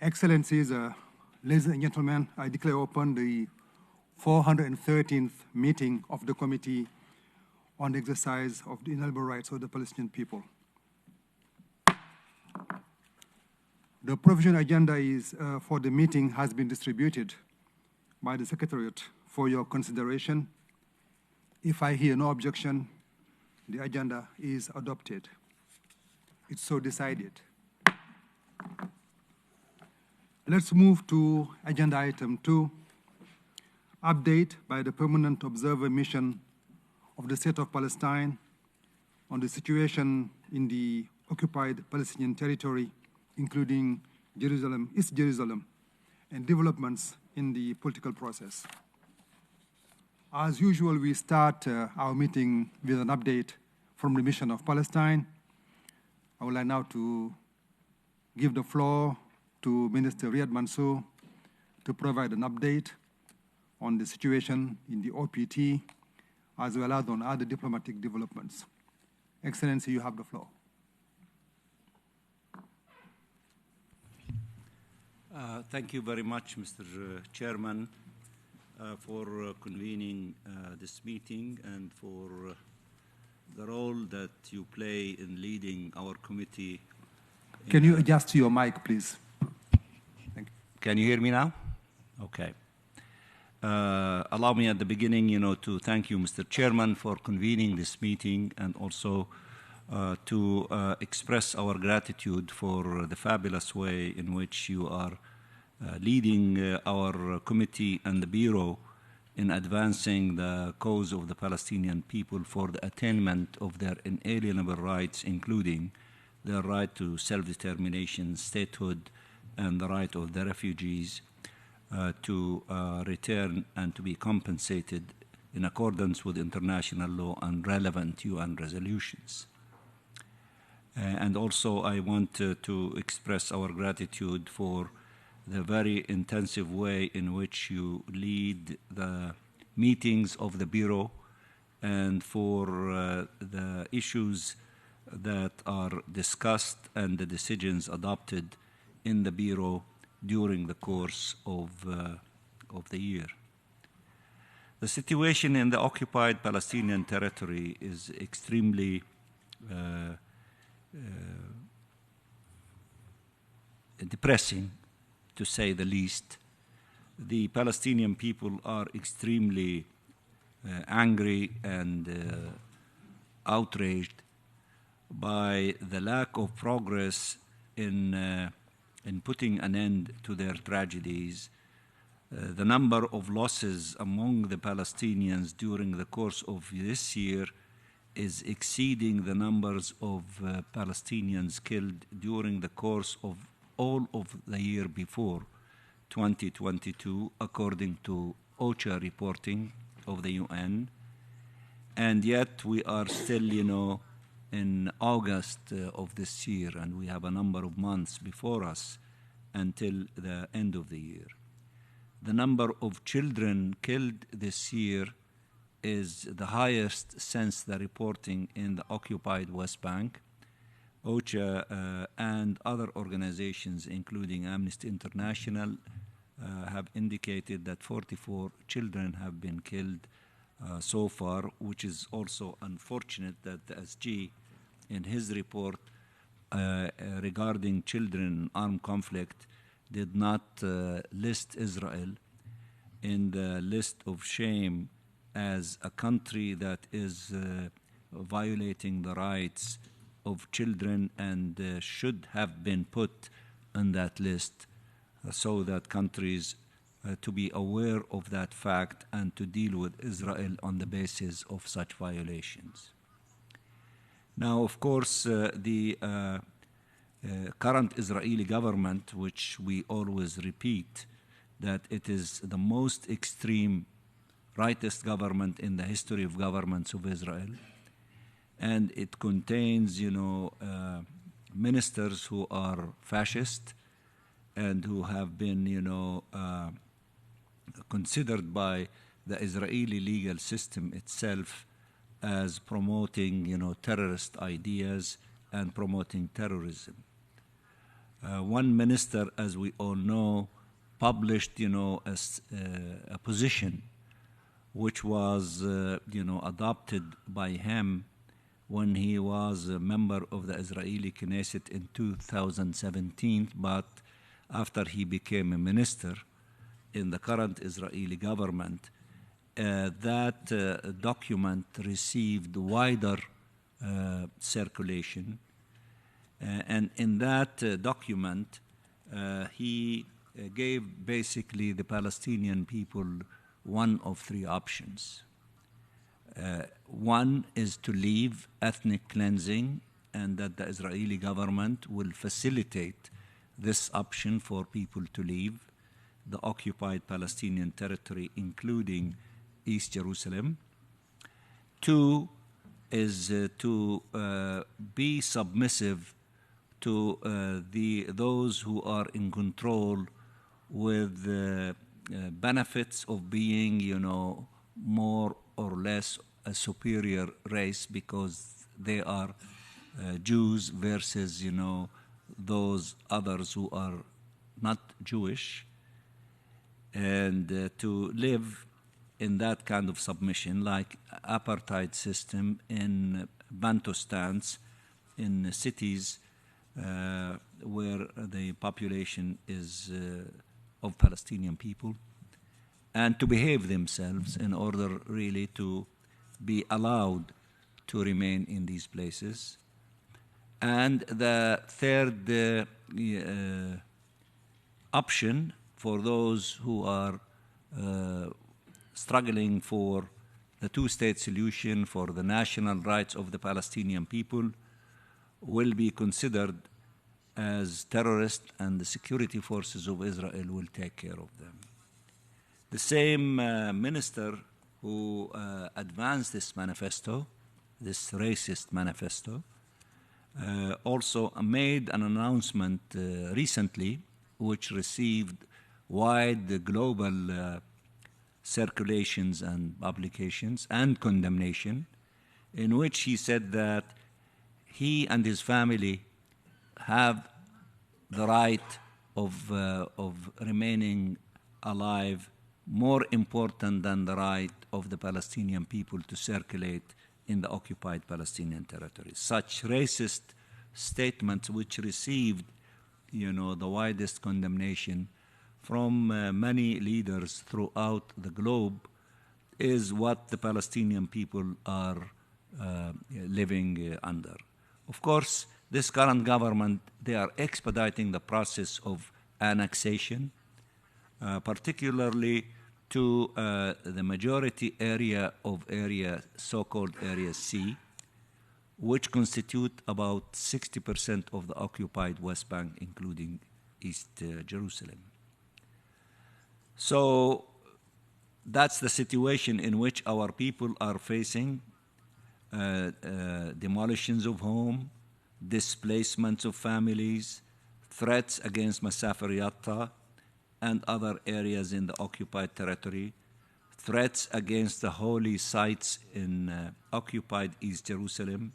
Excellencies, ladies and gentlemen, I declare open the 413th meeting of the Committee on the Exercise of the Inalienable Rights of the Palestinian People. The provision agenda for the meeting has been distributed by the Secretariat for your consideration. If I hear no objection, the agenda is adopted. It's so decided. Let's move to agenda item 2, update by the Permanent Observer Mission of the State of Palestine on the situation in the occupied Palestinian territory, including Jerusalem, East Jerusalem, and developments in the political process. As usual, we start our meeting with an update from the Mission of Palestine. I would like now to give the floor to Minister Riyad Mansour to provide an update on the situation in the OPT, as well as on other diplomatic developments. Excellency, you have the floor. Thank you very much, Mr. Chairman, for convening this meeting and for the role that you play in leading our committee. Can you adjust your mic, please? Thank you. Can you hear me now? Okay. Allow me at the beginning, to thank you, Mr. Chairman, for convening this meeting, and also to express our gratitude for the fabulous way in which you are leading our committee and the Bureau in advancing the cause of the Palestinian people for the attainment of their inalienable rights, including their right to self-determination, statehood, and the right of the refugees to return and to be compensated in accordance with international law and relevant UN resolutions. And also I want to express our gratitude for the very intensive way in which you lead the meetings of the Bureau and for the issues that are discussed and the decisions adopted in the Bureau during the course of the year. The situation in the occupied Palestinian territory is extremely depressing, to say the least. The Palestinian people are extremely angry and outraged by the lack of progress in putting an end to their tragedies. The number of losses among the Palestinians during the course of this year is exceeding the numbers of Palestinians killed during the course of all of the year before, 2022, according to OCHA reporting of the UN. And yet we are still, in August of this year, and we have a number of months before us until the end of the year. The number of children killed this year is the highest since the reporting in the occupied West Bank. OCHA and other organizations, including Amnesty International, have indicated that 44 children have been killed so far, which is also unfortunate that the SG, in his report regarding children in armed conflict, did not list Israel in the list of shame as a country that is violating the rights of children and should have been put on that list so that countries to be aware of that fact and to deal with Israel on the basis of such violations. Now, of course, the current Israeli government, which we always repeat that it is the most extreme rightist government in the history of governments of Israel, and it contains, ministers who are fascist and who have been, considered by the Israeli legal system itself as promoting, terrorist ideas and promoting terrorism. One minister, as we all know, published, a position which was, adopted by him when he was a member of the Israeli Knesset in 2017, but after he became a minister in the current Israeli government, that document received wider circulation. And in that document, he gave basically the Palestinian people one of three options. One is to leave ethnic cleansing, and that the Israeli government will facilitate this option for people to leave the occupied Palestinian territory, including East Jerusalem. Two is to be submissive to those who are in control with the benefits of being, more or less a superior race because they are Jews versus, those others who are not Jewish, and to live in that kind of submission, like apartheid system in Bantustans, in cities where the population is of Palestinian people, and to behave themselves in order really to be allowed to remain in these places. And the third option for those who are struggling for the two-state solution, for the national rights of the Palestinian people, will be considered as terrorists, and the security forces of Israel will take care of them. The same minister who advanced this manifesto, this racist manifesto, also made an announcement recently which received wide global circulations and publications and condemnation, in which he said that he and his family have the right of remaining alive more important than the right of the Palestinian people to circulate in the occupied Palestinian territories. Such racist statements, which received, the widest condemnation from many leaders throughout the globe, is what the Palestinian people are living under. Of course, this current government, they are expediting the process of annexation, particularly to the majority area of so-called Area C, which constitute about 60% of the occupied West Bank, including East Jerusalem. So that's the situation in which our people are facing: demolitions of home, displacements of families, threats against Masafer Yatta and other areas in the occupied territory, threats against the holy sites in occupied East Jerusalem,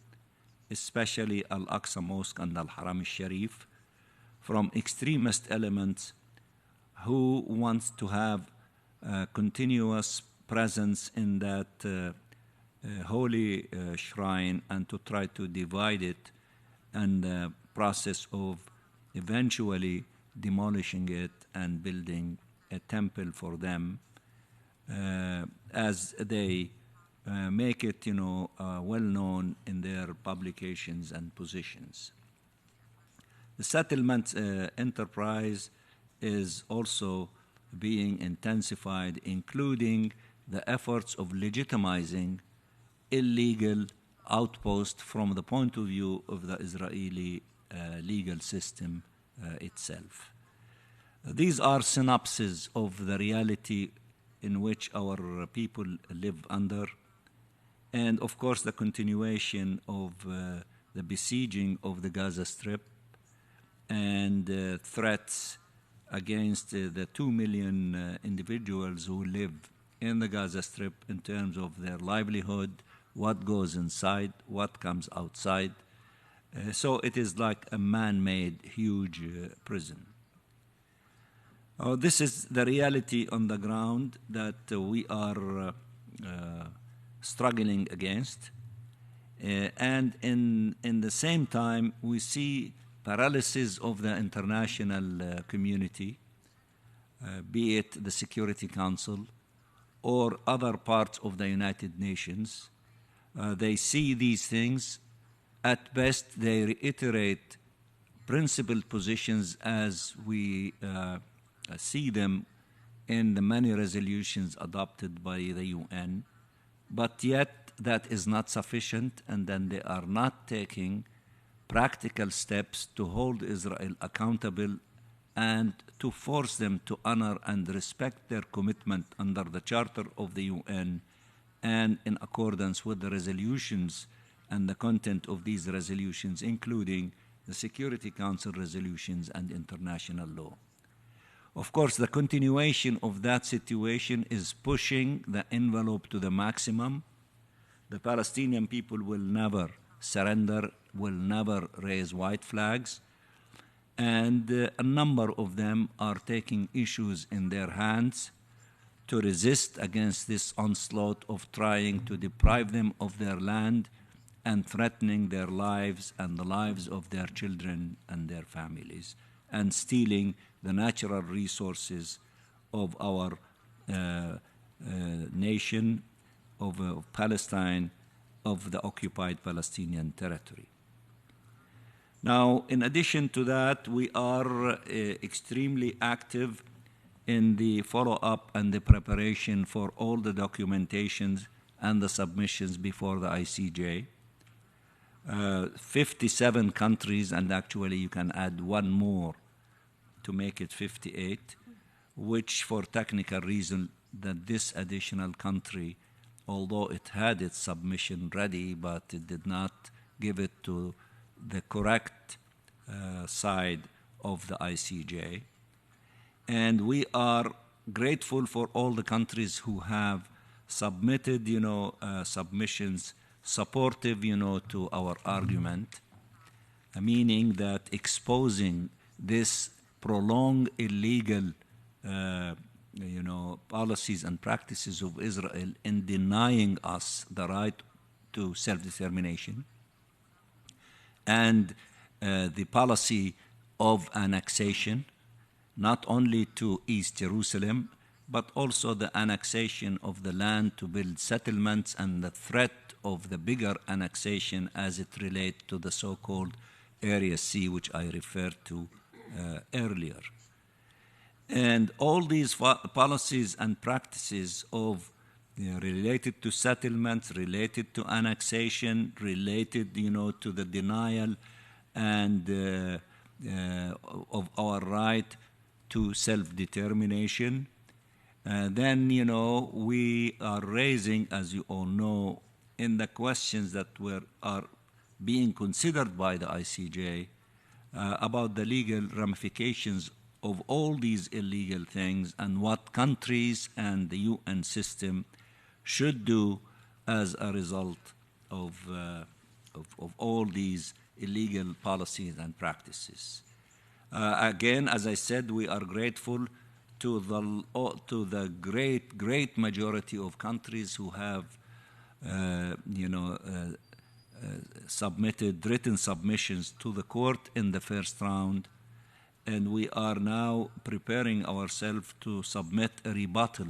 especially Al-Aqsa Mosque and Al-Haram al-Sharif, from extremist elements who want to have continuous presence in that holy shrine and to try to divide it, and the process of eventually demolishing it and building a temple for them, as they make it, well known in their publications and positions. The settlement enterprise is also being intensified, including the efforts of legitimizing illegal outposts from the point of view of the Israeli legal system itself. These are synopses of the reality in which our people live under, and of course the continuation of the besieging of the Gaza Strip and threats against the 2 million individuals who live in the Gaza Strip in terms of their livelihood, what goes inside, what comes outside, So it is like a man-made huge prison. This is the reality on the ground that we are struggling against. And in the same time, we see paralysis of the international community, be it the Security Council or other parts of the United Nations. They see these things. At best, they reiterate principled positions as we see them in the many resolutions adopted by the UN, but yet that is not sufficient, and then they are not taking practical steps to hold Israel accountable and to force them to honor and respect their commitment under the Charter of the UN and in accordance with the resolutions and the content of these resolutions, including the Security Council resolutions and international law. Of course, the continuation of that situation is pushing the envelope to the maximum. The Palestinian people will never surrender, will never raise white flags, and a number of them are taking issues in their hands to resist against this onslaught of trying to deprive them of their land and threatening their lives and the lives of their children and their families, and stealing the natural resources of our nation, of Palestine, of the occupied Palestinian territory. Now, in addition to that, we are extremely active in the follow-up and the preparation for all the documentations and the submissions before the ICJ. 57 countries, and actually you can add one more to make it 58, which for technical reason that this additional country, although it had its submission ready, but it did not give it to the correct side of the ICJ. And we are grateful for all the countries who have submitted, submissions supportive, to our argument, meaning that exposing this prolonged illegal, policies and practices of Israel in denying us the right to self-determination, and the policy of annexation, not only to East Jerusalem, but also the annexation of the land to build settlements and the threat of the bigger annexation as it relates to the so-called Area C, which I referred to earlier. And all these policies and practices of related to settlements, related to annexation, related, to the denial and of our right to self-determination. Then, we are raising, as you all know, in the questions that are being considered by the ICJ about the legal ramifications of all these illegal things and what countries and the UN system should do as a result of all these illegal policies and practices. Again, as I said, we are grateful to the great majority of countries who have submitted written submissions to the court in the first round, and we are now preparing ourselves to submit a rebuttal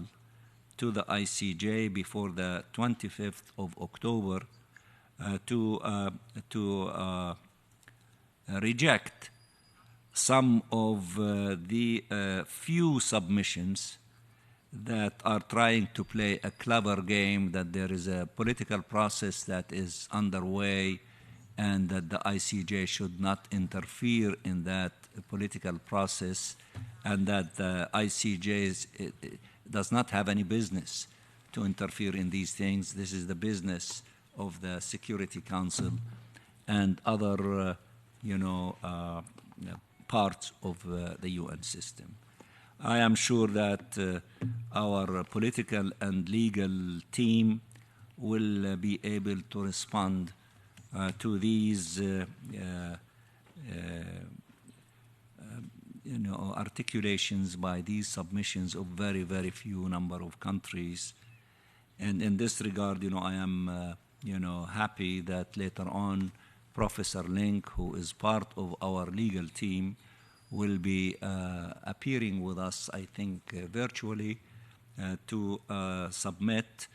to the ICJ before the 25th of October to reject some of the few submissions that are trying to play a clever game, that there is a political process that is underway and that the ICJ should not interfere in that political process, and that the ICJ does not have any business to interfere in these things. This is the business of the Security Council and other, parts of the UN system. I am sure that our political and legal team will be able to respond to these articulations by these submissions of very, very few number of countries. And in this regard, I am, happy that later on Professor Link, who is part of our legal team, will be appearing with us, I think, virtually to submit,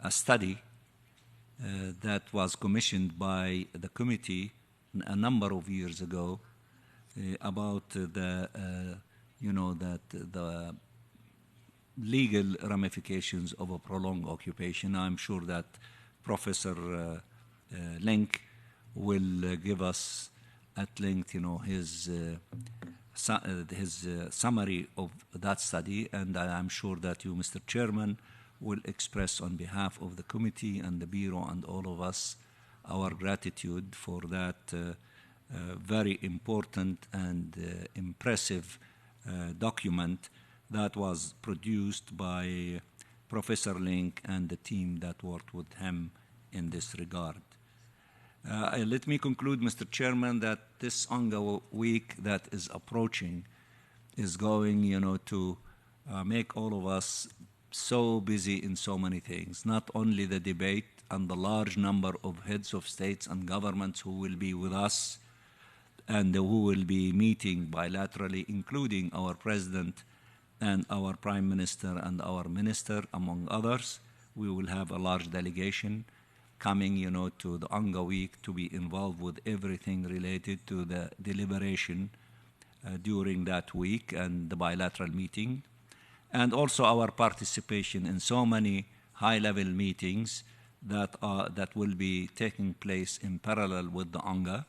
a study that was commissioned by the committee a number of years ago about the legal ramifications of a prolonged occupation. I'm sure that Professor Link will give us at length, his summary of that study, and I'm sure that you, Mr. Chairman, will express on behalf of the committee and the Bureau and all of us our gratitude for that very important and impressive document that was produced by Professor Link and the team that worked with him in this regard. Let me conclude, Mr. Chairman, that this UNGA week that is approaching is going, to make all of us so busy in so many things, not only the debate and the large number of heads of states and governments who will be with us and who will be meeting bilaterally, including our President and our Prime Minister and our Minister, among others. We will have a large delegation coming, to the UNGA week to be involved with everything related to the deliberation during that week and the bilateral meeting, and also our participation in so many high-level meetings that will be taking place in parallel with the UNGA.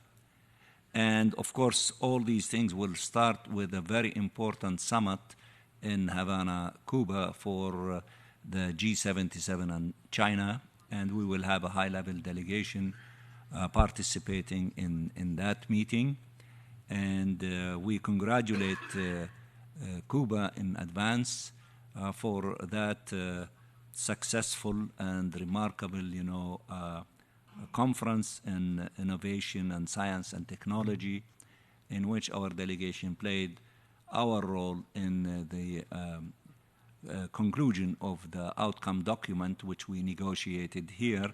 And of course, all these things will start with a very important summit in Havana, Cuba, for the G77 and China, and we will have a high-level delegation participating in that meeting. And we congratulate Cuba in advance for that successful and remarkable, conference in innovation and science and technology, in which our delegation played our role in the conclusion of the outcome document, which we negotiated here,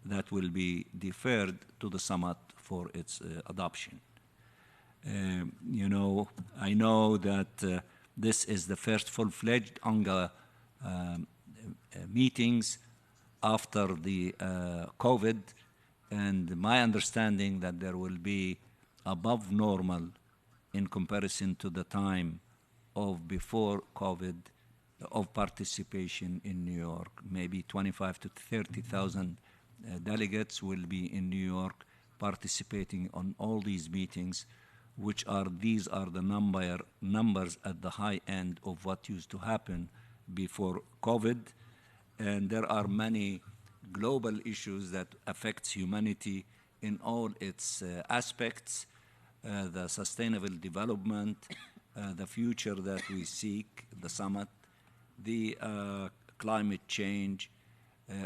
that will be deferred to the summit for its adoption. I know that this is the first full-fledged UNGA meetings after the COVID, and my understanding that there will be above normal in comparison to the time of before COVID of participation in New York. Maybe 25 to 30,000 delegates will be in New York participating on all these meetings, these are the numbers at the high end of what used to happen before COVID. And there are many global issues that affects humanity in all its aspects, the sustainable development, the future that we seek, the summit, the climate change,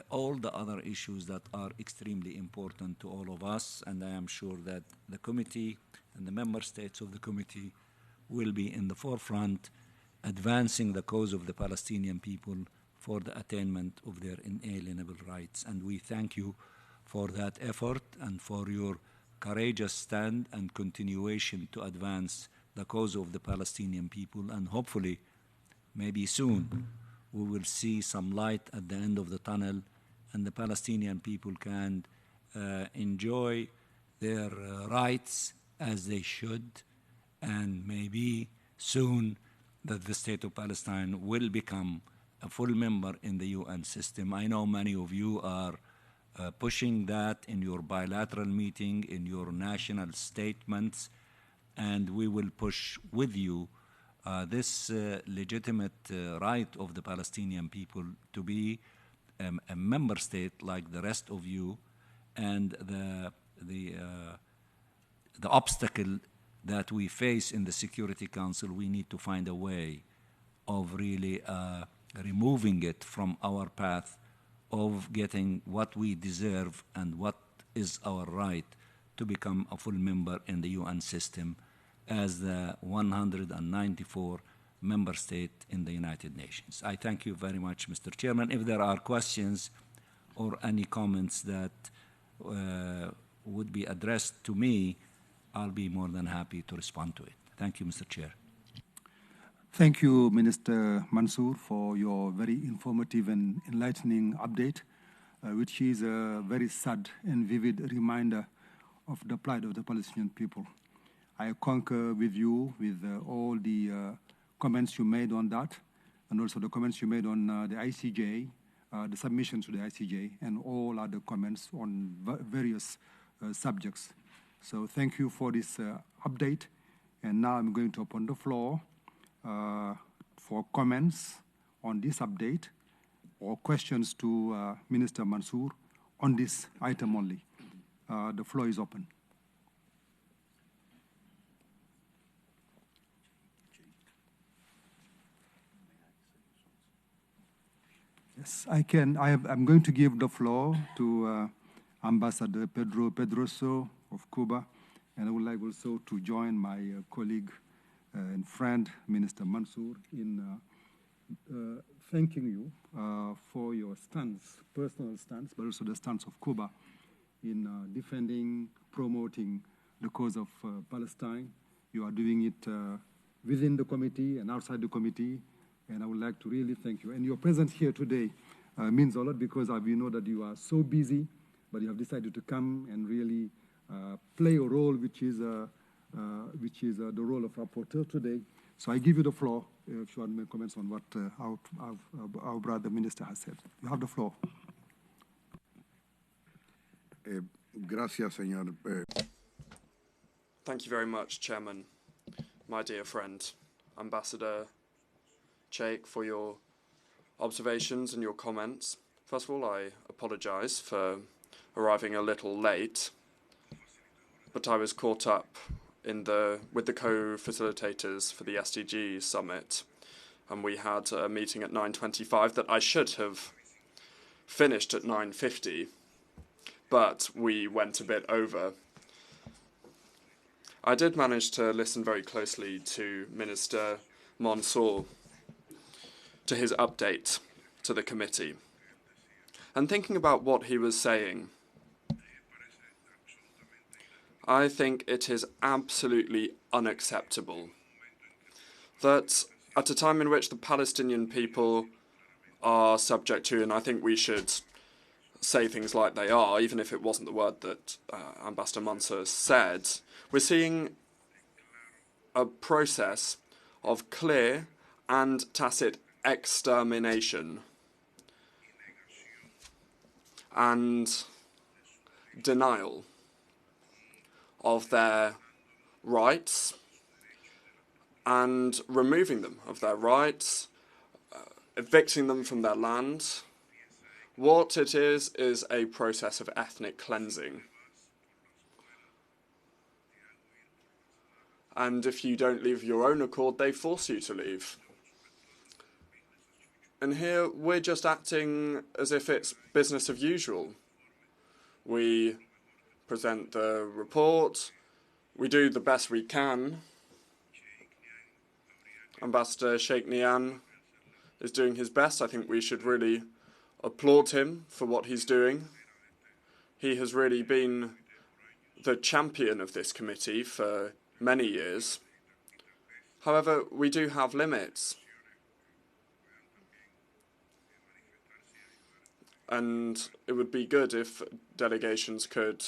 all the other issues that are extremely important to all of us. And I am sure that the committee and the member states of the committee will be in the forefront, advancing the cause of the Palestinian people for the attainment of their inalienable rights. And we thank you for that effort and for your courageous stand and continuation to advance the cause of the Palestinian people. And hopefully, maybe soon, we will see some light at the end of the tunnel, and the Palestinian people can enjoy their rights as they should, and maybe soon that the state of Palestine will become a full member in the UN system. I know many of you are pushing that in your bilateral meeting, in your national statements, and we will push with you this legitimate right of the Palestinian people to be a member state like the rest of you. And the obstacle that we face in the Security Council, we need to find a way of really removing it from our path of getting what we deserve and what is our right to become a full member in the UN system as the 194 member state in the United Nations. I thank you very much, Mr. Chairman. If there are questions or any comments that would be addressed to me, I'll be more than happy to respond to it. Thank you, Mr. Chair. Thank you, Minister Mansour, for your very informative and enlightening update, which is a very sad and vivid reminder of the plight of the Palestinian people. I concur with you with all the comments you made on that, and also the comments you made on the ICJ, the submissions to the ICJ, and all other comments on various subjects. So thank you for this update. And now I'm going to open the floor for comments on this update or questions to Minister Mansour on this item only. The floor is open. Yes, I can. I'm going to give the floor to Ambassador Pedro Pedroso of Cuba, and I would like also to join my colleague and friend, Minister Mansour, in thanking you for your stance, personal stance, but also the stance of Cuba in defending, promoting the cause of Palestine. You are doing it within the committee and outside the committee, and I would like to really thank you. And your presence here today means a lot because we know that you are so busy, but you have decided to come and really play a role which is the role of rapporteur today. So I give you the floor if you want to make comments on what our brother minister has said. You have the floor. Gracias, señor. Thank you very much, Chairman, my dear friend, Ambassador Cheikh, for your observations and your comments. First of all, I apologize for arriving a little late, but I was caught up with the co-facilitators for the SDG summit, and we had a meeting at 9:25 that I should have finished at 9:50, but we went a bit over. I did manage to listen very closely to Minister Mansour, to his update to the committee, and thinking about what he was saying, I think it is absolutely unacceptable that at a time in which the Palestinian people are subject to, and I think we should say things like they are, even if it wasn't the word that Ambassador Mansour said, we're seeing a process of clear and tacit extermination and denial of their rights and removing them of their rights, evicting them from their land. What it is a process of ethnic cleansing. And if you don't leave of your own accord, they force you to leave. And here we're just acting as if it's business as usual. We present the report, we do the best we can. Ambassador Sheikh Nian is doing his best. I think we should really applaud him for what he's doing. He has really been the champion of this committee for many years. However, we do have limits. And it would be good if delegations could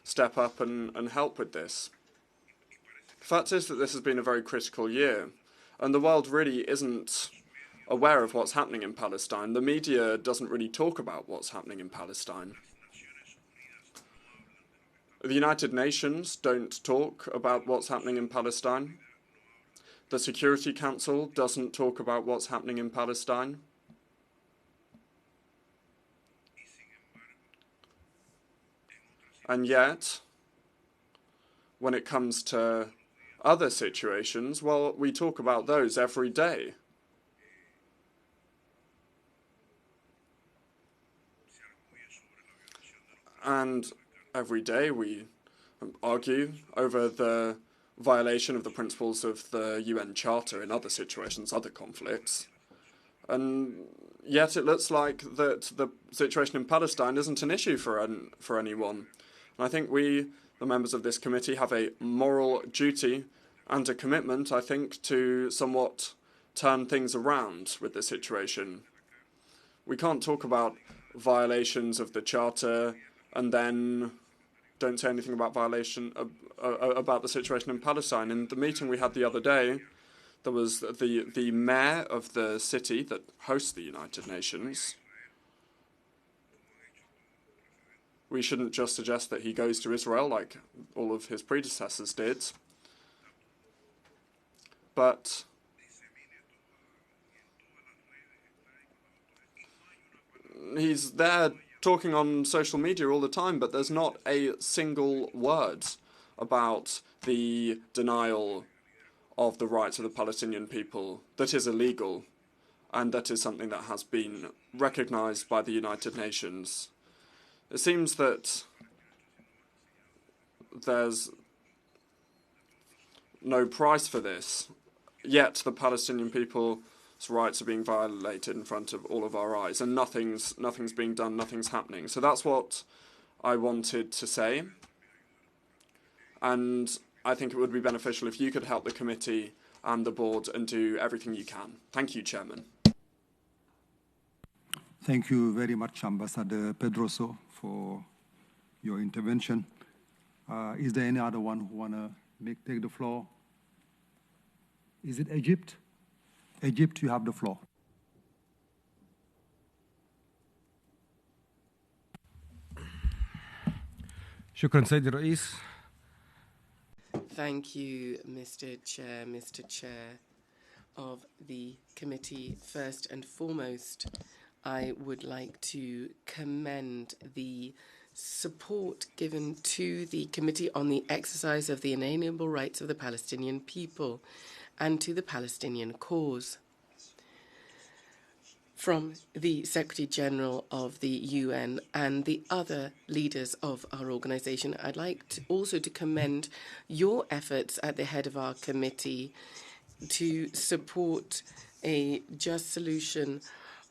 step up and help with this. The fact is that this has been a very critical year, and the world really isn't aware of what's happening in Palestine. The media doesn't really talk about what's happening in Palestine. The United Nations don't talk about what's happening in Palestine. The Security Council doesn't talk about what's happening in Palestine. And yet, when it comes to other situations, well, we talk about those every day. And every day we argue over the violation of the principles of the UN Charter in other situations, other conflicts. And yet it looks like that the situation in Palestine isn't an issue for anyone. And I think we, the members of this committee, have a moral duty and a commitment, I think, to somewhat turn things around with the situation. We can't talk about violations of the Charter and then don't say anything about about the situation in Palestine. In the meeting we had the other day, there was the mayor of the city that hosts the United Nations. We shouldn't just suggest that he goes to Israel like all of his predecessors did, but he's there talking on social media all the time, but there's not a single word about the denial of the rights of the Palestinian people that is illegal, and that is something that has been recognized by the United Nations. It seems that there's no price for this, yet the Palestinian people's rights are being violated in front of all of our eyes, and nothing's being done, nothing's happening. So that's what I wanted to say, and I think it would be beneficial if you could help the committee and the board and do everything you can. Thank you, Chairman. Thank you very much, Ambassador Pedroso, for your intervention. Is there any other one who want to take the floor? Is it Egypt? Egypt, you have the floor. شكرا سيدي الرئيس. Thank you, Mr. Chair of the committee. First and foremost, I would like to commend the support given to the Committee on the Exercise of the Inalienable Rights of the Palestinian People and to the Palestinian cause. From the Secretary General of the UN and the other leaders of our organization, I'd like also to commend your efforts at the head of our committee to support a just solution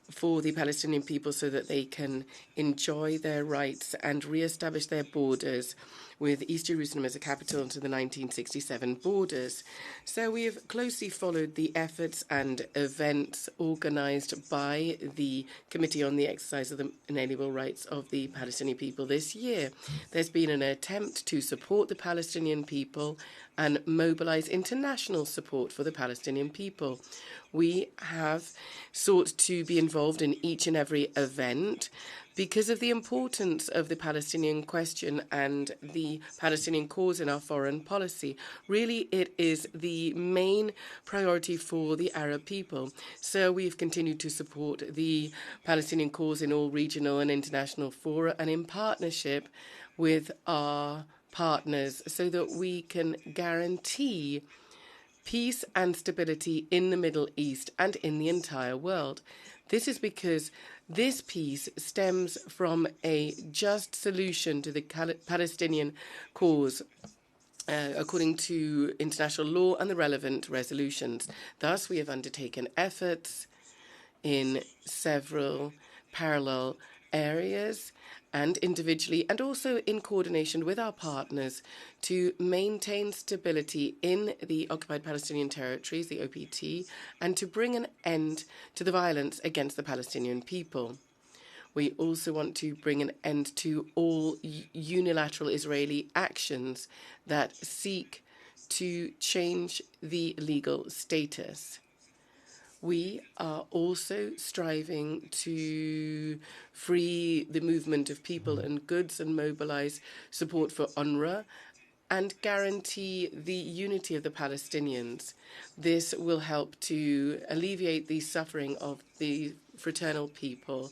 for the Palestinian people so that they can enjoy their rights and re-establish their borders with East Jerusalem as a capital to the 1967 borders. So we have closely followed the efforts and events organized by the Committee on the Exercise of the Inalienable Rights of the Palestinian People this year. There's been an attempt to support the Palestinian people and mobilize international support for the Palestinian people. We have sought to be involved in each and every event because of the importance of the Palestinian question and the Palestinian cause in our foreign policy. Really, it is the main priority for the Arab people. So we've continued to support the Palestinian cause in all regional and international fora and in partnership with our partners so that we can guarantee peace and stability in the Middle East and in the entire world. This is because this peace stems from a just solution to the Palestinian cause according to international law and the relevant resolutions. Thus, we have undertaken efforts in several parallel areas and individually and also in coordination with our partners to maintain stability in the occupied Palestinian territories, the OPT, and to bring an end to the violence against the Palestinian people. We also want to bring an end to all unilateral Israeli actions that seek to change the legal status. We are also striving to free the movement of people and goods and mobilize support for UNRWA and guarantee the unity of the Palestinians. This will help to alleviate the suffering of the fraternal people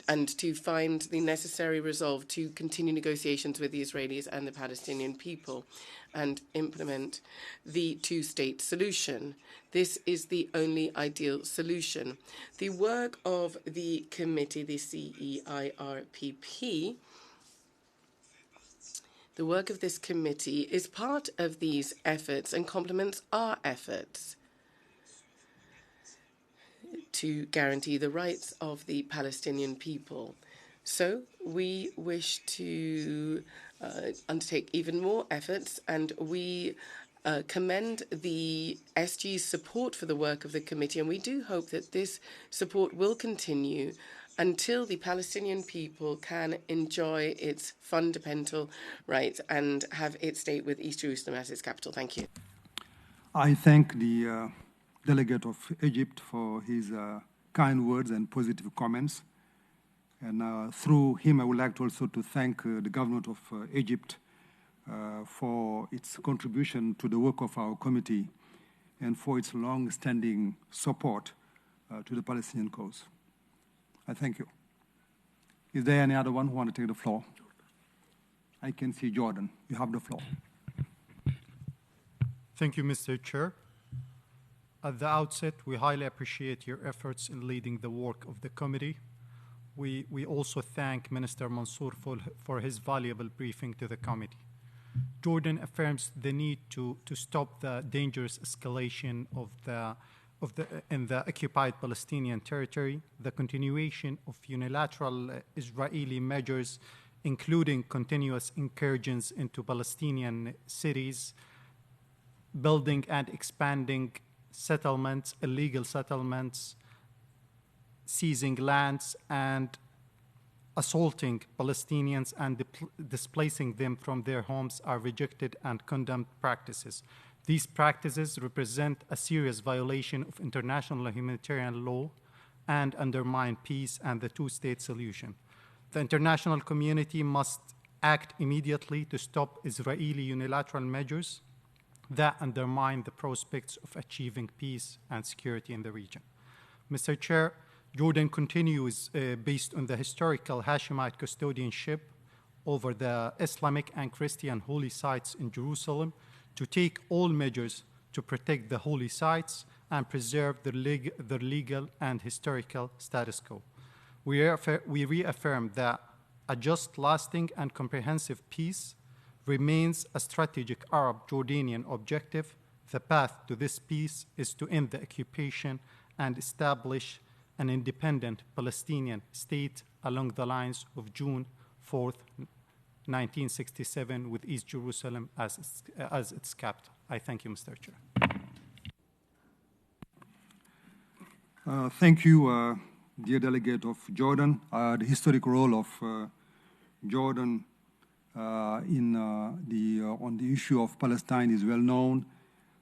and to find the necessary resolve to continue negotiations with the Israelis and the Palestinian people and implement the two-state solution. This is the only ideal solution. The work of the committee, the CEIRPP, The work of this committee is part of these efforts and complements our efforts to guarantee the rights of the Palestinian people. So we wish to undertake even more efforts, and we commend the SG's support for the work of the committee, and we do hope that this support will continue until the Palestinian people can enjoy its fundamental rights and have its state with East Jerusalem as its capital. Thank you. I thank the delegate of Egypt for his kind words and positive comments. And through him, I would like also to thank the government of Egypt for its contribution to the work of our committee and for its long-standing support to the Palestinian cause. I thank you. Is there any other one who want to take the floor? I can see Jordan. You have the floor. Thank you, Mr. Chair. At the outset, we highly appreciate your efforts in leading the work of the committee. We also thank Minister Mansour for his valuable briefing to the committee. Jordan affirms the need to stop the dangerous escalation in the occupied Palestinian territory, the continuation of unilateral Israeli measures, including continuous incursions into Palestinian cities, building and expanding settlements, illegal settlements, seizing lands, and assaulting Palestinians and displacing them from their homes are rejected and condemned practices. These practices represent a serious violation of international humanitarian law and undermine peace and the two-state solution. The international community must act immediately to stop Israeli unilateral measures that undermine the prospects of achieving peace and security in the region. Mr. Chair, Jordan continues, based on the historical Hashemite custodianship over the Islamic and Christian holy sites in Jerusalem, to take all measures to protect the holy sites and preserve their legal and historical status quo. We reaffirm that a just, lasting, and comprehensive peace remains a strategic Arab-Jordanian objective. The path to this peace is to end the occupation and establish an independent Palestinian state along the lines of June 4th, 1967, with East Jerusalem as its capital. I thank you, Mr. Chair. Thank you, dear delegate of Jordan. The historic role of Jordan on the issue of Palestine is well known.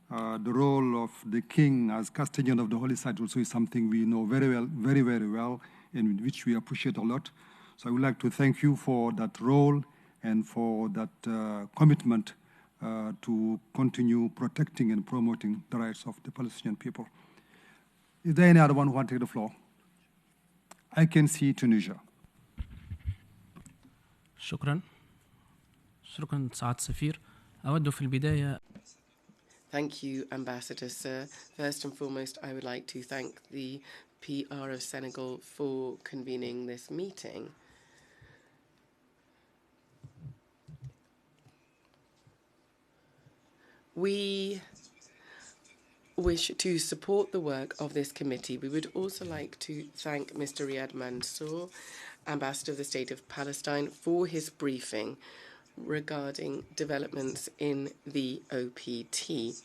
The role of the king as custodian of the holy site also is something we know very well, very, very well, and which we appreciate a lot. So I would like to thank you for that role and for that commitment to continue protecting and promoting the rights of the Palestinian people. Is there any other one who wants to take the floor? I can see Tunisia. شكرا سعادة السفير. أود في البداية. Thank you, Ambassador, sir. First and foremost, I would like to thank the PR of Senegal for convening this meeting. We wish to support the work of this committee. We would also like to thank Mr. Riyad Mansour, Ambassador of the State of Palestine, for his briefing regarding developments in the OPT.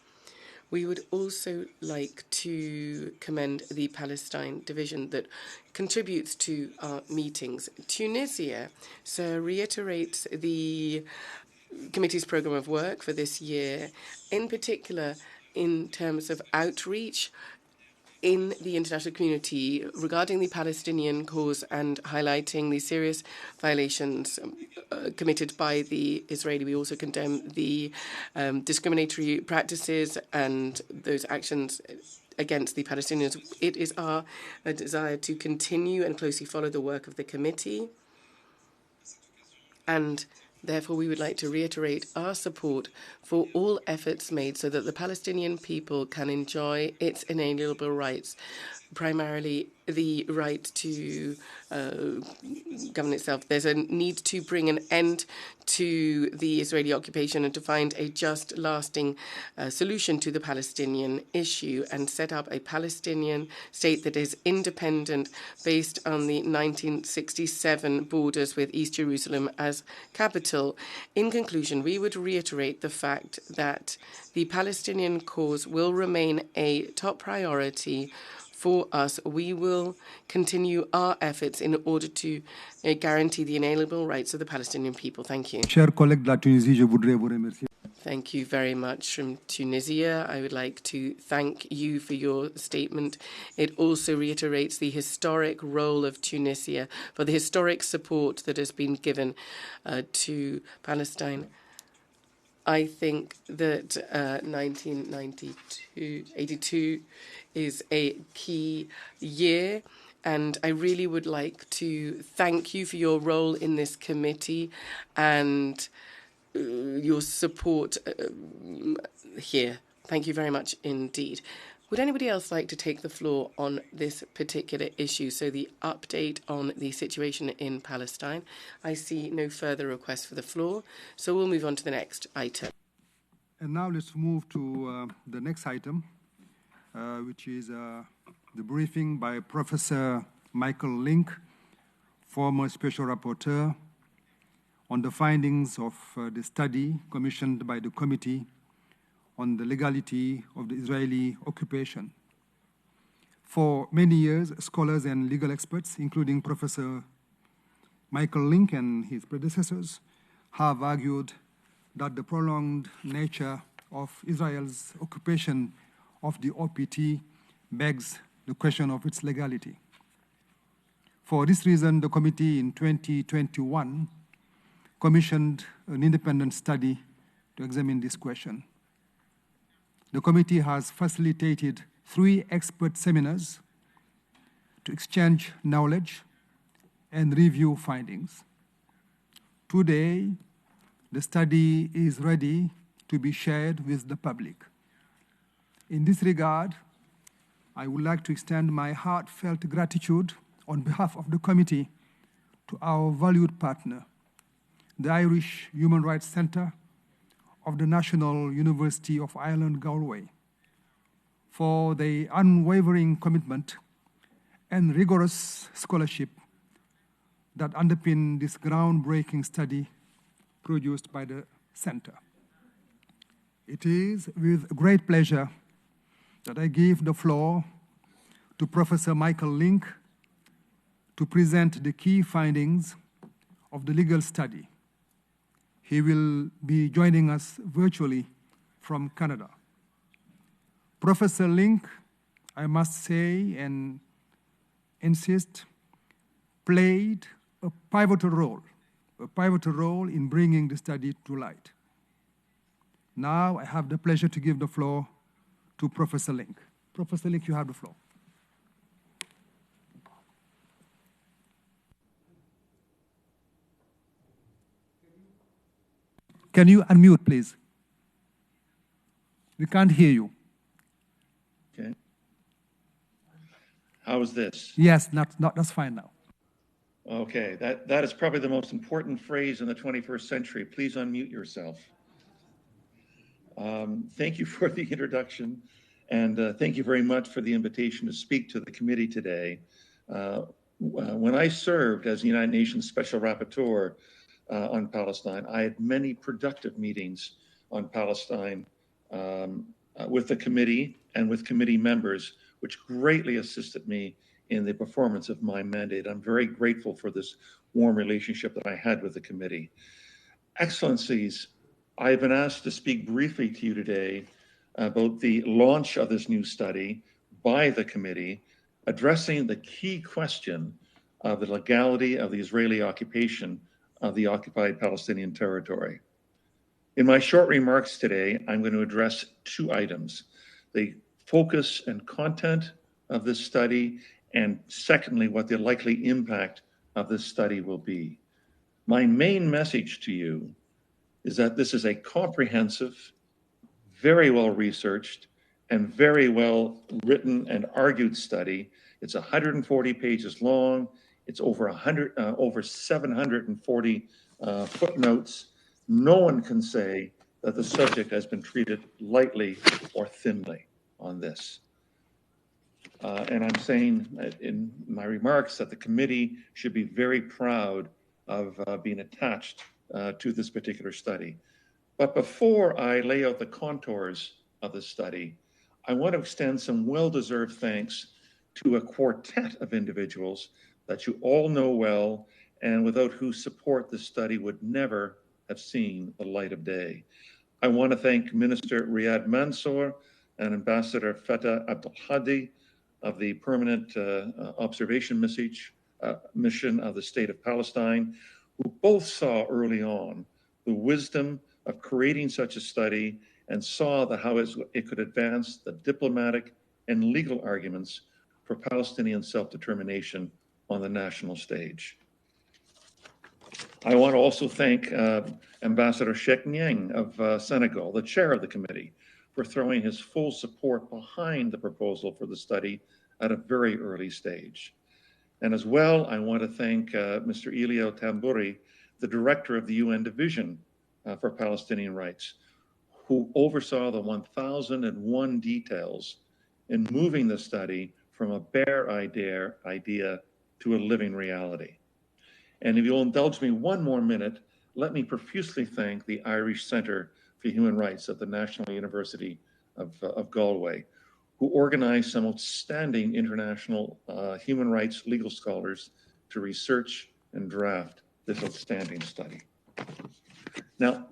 We would also like to commend the Palestine division that contributes to our meetings. Tunisia, sir, reiterates the committee's program of work for this year, in particular in terms of outreach in the international community regarding the Palestinian cause and highlighting the serious violations committed by the Israeli. We also condemn the discriminatory practices and those actions against the Palestinians. It is our desire to continue and closely follow the work of the committee, and therefore, we would like to reiterate our support for all efforts made so that the Palestinian people can enjoy its inalienable rights, primarily the right to govern itself. There's a need to bring an end to the Israeli occupation and to find a just, lasting solution to the Palestinian issue and set up a Palestinian state that is independent based on the 1967 borders with East Jerusalem as capital. In conclusion, we would reiterate the fact that the Palestinian cause will remain a top priority for us. We will continue our efforts in order to guarantee the inalienable rights of the Palestinian people. Thank you. Chers collègues de la Tunisie, je voudrais vous remercier. Thank you very much from Tunisia. I would like to thank you for your statement. It also reiterates the historic role of Tunisia for the historic support that has been given to Palestine. I think that 1982 is a key year, and I really would like to thank you for your role in this committee and your support here. Thank you very much indeed. Would anybody else like to take the floor on this particular issue? So the update on the situation in Palestine. I see no further requests for the floor, so we'll move on to the next item. And now let's move to the next item, which is the briefing by Professor Michael Link, former Special Rapporteur, on the findings of the study commissioned by the Committee on the Legality of the Israeli Occupation. For many years, scholars and legal experts, including Professor Michael Link and his predecessors, have argued that the prolonged nature of Israel's occupation of the OPT begs the question of its legality. For this reason, the committee in 2021 commissioned an independent study to examine this question. The committee has facilitated 3 expert seminars to exchange knowledge and review findings. Today, the study is ready to be shared with the public. In this regard, I would like to extend my heartfelt gratitude on behalf of the committee to our valued partner, the Irish Human Rights Centre of the National University of Ireland, Galway, for the unwavering commitment and rigorous scholarship that underpin this groundbreaking study produced by the Centre. It is with great pleasure that I give the floor to Professor Michael Link to present the key findings of the legal study. He will be joining us virtually from Canada. Professor Link, I must say and insist, played a pivotal role in bringing the study to light. Now I have the pleasure to give the floor to Professor Link. Professor Link, you have the floor. Can you unmute, please? We can't hear you. Okay. How is this? Yes, that's fine now. Okay, that is probably the most important phrase in the 21st century. Please unmute yourself. Thank you for the introduction, and thank you very much for the invitation to speak to the committee today. When I served as the United Nations Special Rapporteur on Palestine, I had many productive meetings on Palestine with the committee and with committee members, which greatly assisted me in the performance of my mandate. I'm very grateful for this warm relationship that I had with the committee. Excellencies, I've been asked to speak briefly to you today about the launch of this new study by the committee, addressing the key question of the legality of the Israeli occupation of the occupied Palestinian territory. In my short remarks today, I'm going to address 2 items: the focus and content of this study, and secondly, what the likely impact of this study will be. My main message to you is that this is a comprehensive, very well researched, and very well written and argued study It's 140 pages long. It's over 740 footnotes. No one can say that the subject has been treated lightly or thinly on this. And I'm saying in my remarks that the committee should be very proud of being attached to this particular study. But before I lay out the contours of the study, I want to extend some well-deserved thanks to a quartet of individuals that you all know well and without whose support this study would never have seen the light of day. I want to thank Minister Riyad Mansour and Ambassador Fatah Abdulhadi of the Permanent Observation Mission of the State of Palestine, who both saw early on the wisdom of creating such a study and saw that how it could advance the diplomatic and legal arguments for Palestinian self-determination on the national stage. I want to also thank Ambassador Sheikh Niang of Senegal, the chair of the committee, for throwing his full support behind the proposal for the study at a very early stage. And as well, I want to thank Mr. Elio Tambouri, the director of the UN Division for Palestinian Rights, who oversaw the 1,001 details in moving the study from a bare idea to a living reality. And if you'll indulge me one more minute, let me profusely thank the Irish Centre for Human Rights at the National University of Galway, who organized some outstanding international human rights legal scholars to research and draft this outstanding study. Now,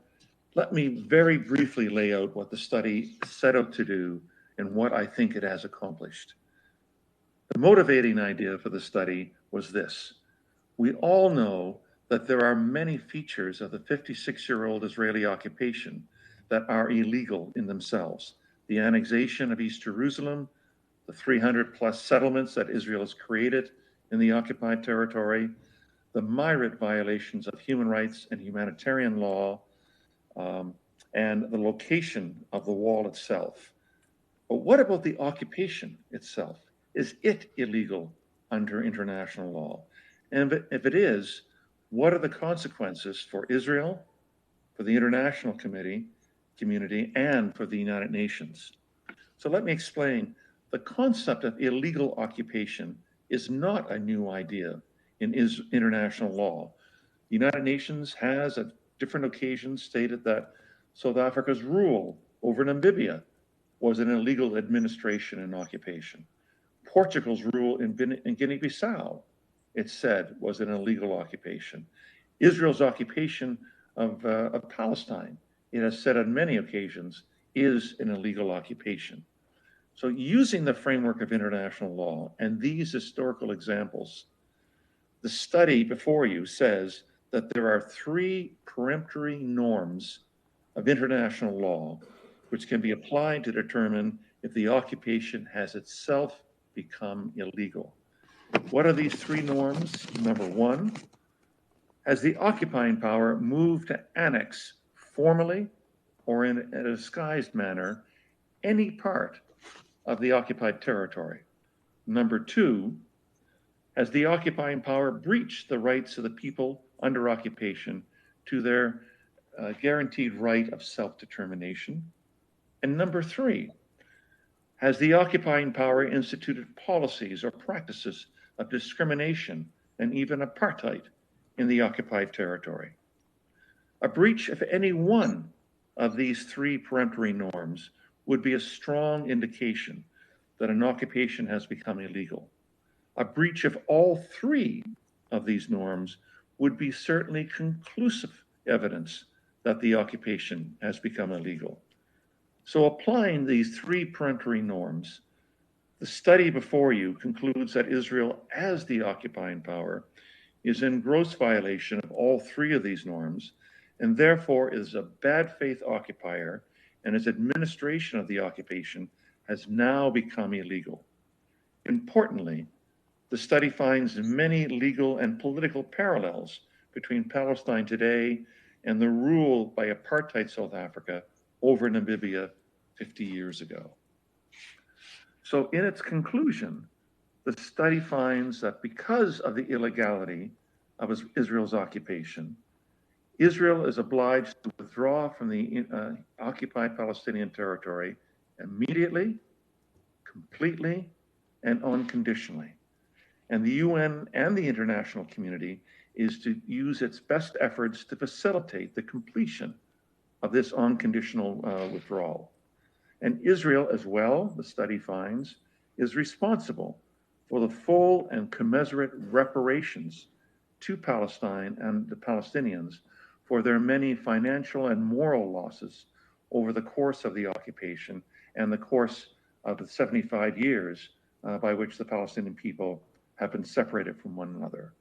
let me very briefly lay out what the study set out to do and what I think it has accomplished. The motivating idea for the study was this. We all know that there are many features of the 56-year-old Israeli occupation that are illegal in themselves. The annexation of East Jerusalem, the 300-plus settlements that Israel has created in the occupied territory, the myriad violations of human rights and humanitarian law, and the location of the wall itself. But what about the occupation itself? Is it illegal under international law? And if it is, what are the consequences for Israel, for the international community, and for the United Nations? So let me explain. The concept of illegal occupation is not a new idea in international law. The United Nations has at different occasions stated that South Africa's rule over Namibia was an illegal administration and occupation. Portugal's rule in Guinea-Bissau, it said, was an illegal occupation. Israel's occupation of Palestine, it has said on many occasions, is an illegal occupation. So using the framework of international law and these historical examples, the study before you says that there are 3 peremptory norms of international law which can be applied to determine if the occupation has itself become illegal. What are these 3 norms? Number 1, has the occupying power moved to annex formally or in a disguised manner any part of the occupied territory? Number 2, has the occupying power breached the rights of the people under occupation to their guaranteed right of self-determination? And number 3, has the occupying power instituted policies or practices of discrimination and even apartheid in the occupied territory? A breach of any one of these 3 peremptory norms would be a strong indication that an occupation has become illegal. A breach of all 3 of these norms would be certainly conclusive evidence that the occupation has become illegal. So applying these 3 peremptory norms, the study before you concludes that Israel, as the occupying power, is in gross violation of all 3 of these norms, and therefore is a bad faith occupier, and its administration of the occupation has now become illegal. Importantly, the study finds many legal and political parallels between Palestine today and the rule by apartheid South Africa over Namibia 50 years ago. So in its conclusion, the study finds that because of the illegality of Israel's occupation, Israel is obliged to withdraw from the occupied Palestinian territory immediately, completely, and unconditionally. And the UN and the international community is to use its best efforts to facilitate the completion of this unconditional withdrawal. And Israel as well, the study finds, is responsible for the full and commensurate reparations to Palestine and the Palestinians for their many financial and moral losses over the course of the occupation and the course of the 75 years by which the Palestinian people have been separated from one another.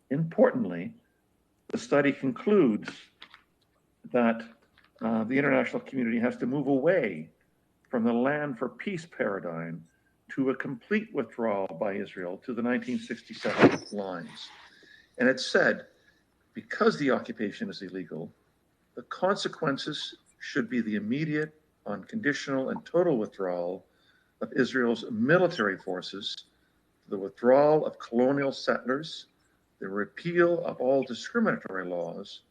Importantly, the study concludes that the international community has to move away from the land for peace paradigm to a complete withdrawal by Israel to the 1967 lines. And it said, because the occupation is illegal, the consequences should be the immediate, unconditional, and total withdrawal of Israel's military forces, the withdrawal of colonial settlers, the repeal of all discriminatory laws,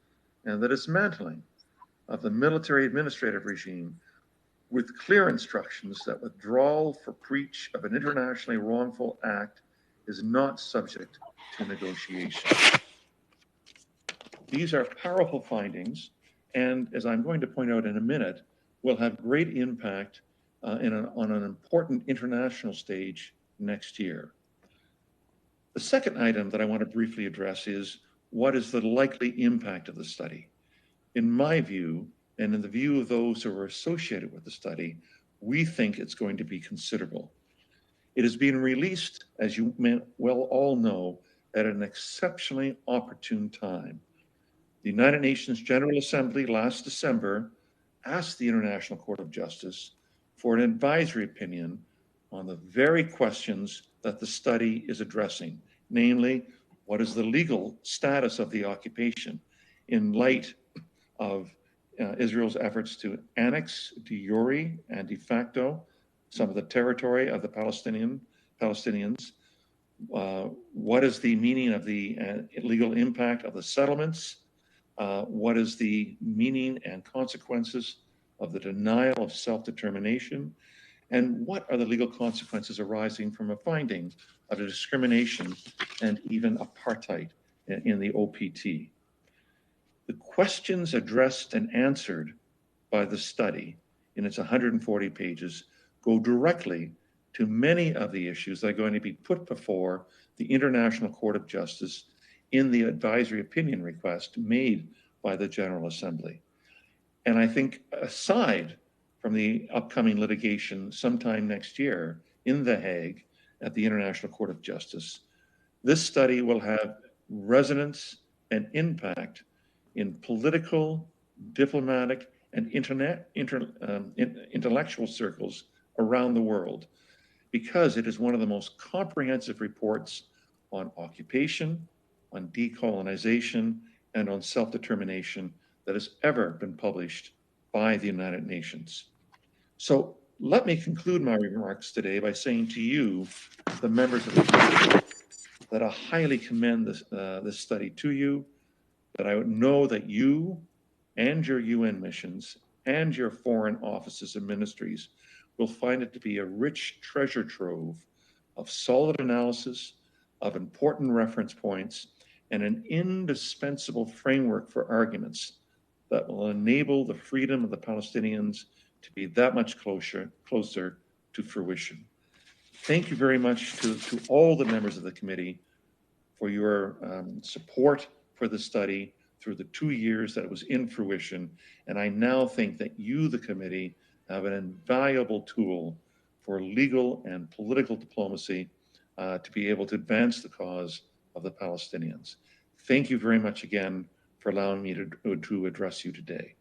and the dismantling of the military administrative regime with clear instructions that withdrawal for breach of an internationally wrongful act is not subject to negotiation. These are powerful findings, and as I'm going to point out in a minute, will have great impact on an important international stage next year. The second item that I want to briefly address is what is the likely impact of the study? In my view, and in the view of those who are associated with the study, we think it's going to be considerable. It is being released, as you may well all know, at an exceptionally opportune time. The United Nations General Assembly last December asked the International Court of Justice for an advisory opinion on the very questions that the study is addressing, namely, what is the legal status of the occupation in light of Israel's efforts to annex de jure and de facto some of the territory of the Palestinians? What is the meaning of the legal impact of the settlements? What is the meaning and consequences of the denial of self-determination? And what are the legal consequences arising from a finding of a discrimination and even apartheid in the OPT? The questions addressed and answered by the study in its 140 pages go directly to many of the issues that are going to be put before the International Court of Justice in the advisory opinion request made by the General Assembly. And I think aside from the upcoming litigation sometime next year in The Hague at the International Court of Justice, this study will have resonance and impact in political, diplomatic, and intellectual circles around the world, because it is one of the most comprehensive reports on occupation, on decolonization, and on self-determination that has ever been published by the United Nations. So let me conclude my remarks today by saying to you, the members of the committee, that I highly commend this study to you, that I know that you and your UN missions and your foreign offices and ministries will find it to be a rich treasure trove of solid analysis, of important reference points, and an indispensable framework for arguments that will enable the freedom of the Palestinians to be that much closer to fruition. Thank you very much to all the members of the committee for your support for the study through the 2 years that it was in fruition. And I now think that you, the committee, have an invaluable tool for legal and political diplomacy to be able to advance the cause of the Palestinians. Thank you very much again for allowing me to address you today.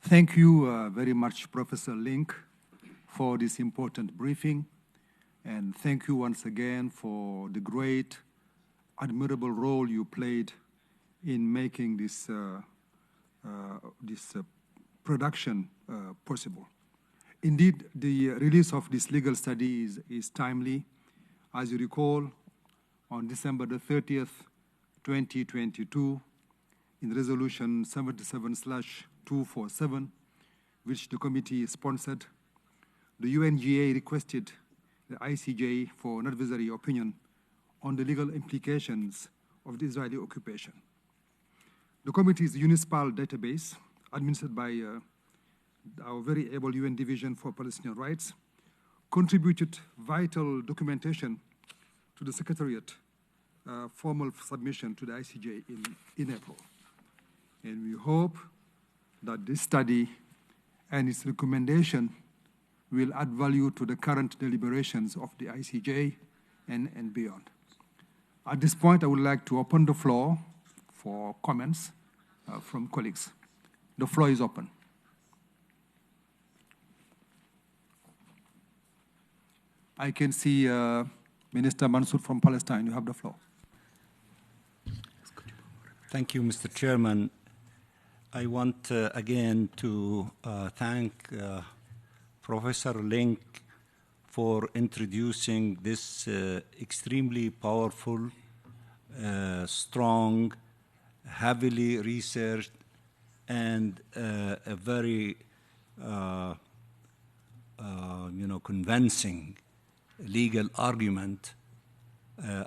Thank you very much, Professor Link, for this important briefing. And thank you once again for the great, admirable role you played in making this production possible. Indeed, the release of this legal study is timely. As you recall, on December the 30th, 2022, in resolution 77/247, which the committee sponsored, the UNGA requested the ICJ for an advisory opinion on the legal implications of the Israeli occupation. The committee's UNISPAL database, administered by our very able UN Division for Palestinian Rights, contributed vital documentation to the Secretariat formal submission to the ICJ in April. And we hope that this study and its recommendation will add value to the current deliberations of the ICJ and beyond. At this point, I would like to open the floor for comments from colleagues. The floor is open. I can see Minister Mansour from Palestine. You have the floor. Thank you, Mr. Chairman. I want again to thank Professor Link for introducing this extremely powerful, strong, heavily researched, and a very convincing legal argument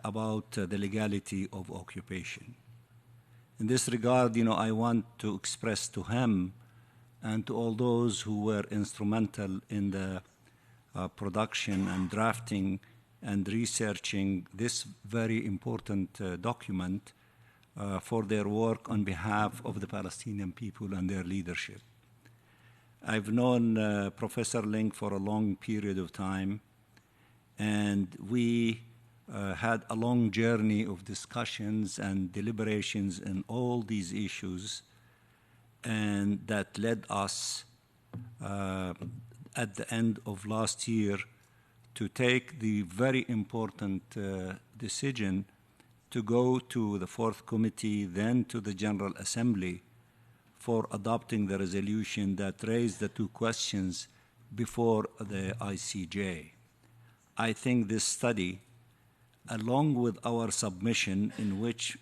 about the legality of occupation. In this regard, I want to express to him and to all those who were instrumental in the production and drafting and researching this very important document for their work on behalf of the Palestinian people and their leadership. I've known Professor Link for a long period of time, and we had a long journey of discussions and deliberations in all these issues, and that led us at the end of last year to take the very important decision to go to the fourth committee, then to the General Assembly, for adopting the resolution that raised the two questions before the ICJ. I think this study, along with our submission, in which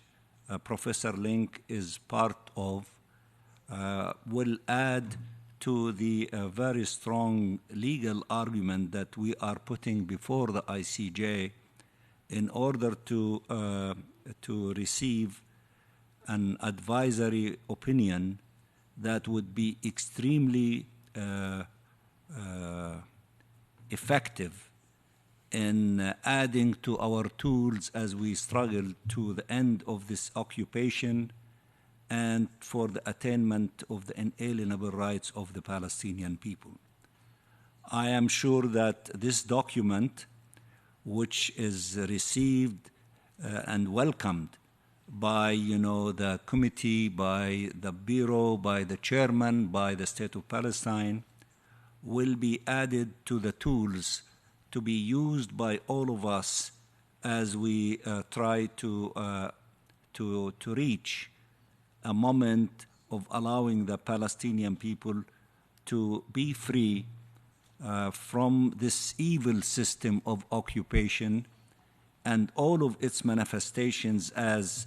Professor Link is part of, will add to the very strong legal argument that we are putting before the ICJ in order to receive an advisory opinion that would be extremely effective in adding to our tools as we struggle to the end of this occupation and for the attainment of the inalienable rights of the Palestinian people. I am sure that this document, which is received and welcomed by the committee, by the Bureau, by the chairman, by the State of Palestine, will be added to the tools to be used by all of us as we try to reach a moment of allowing the Palestinian people to be free from this evil system of occupation and all of its manifestations, as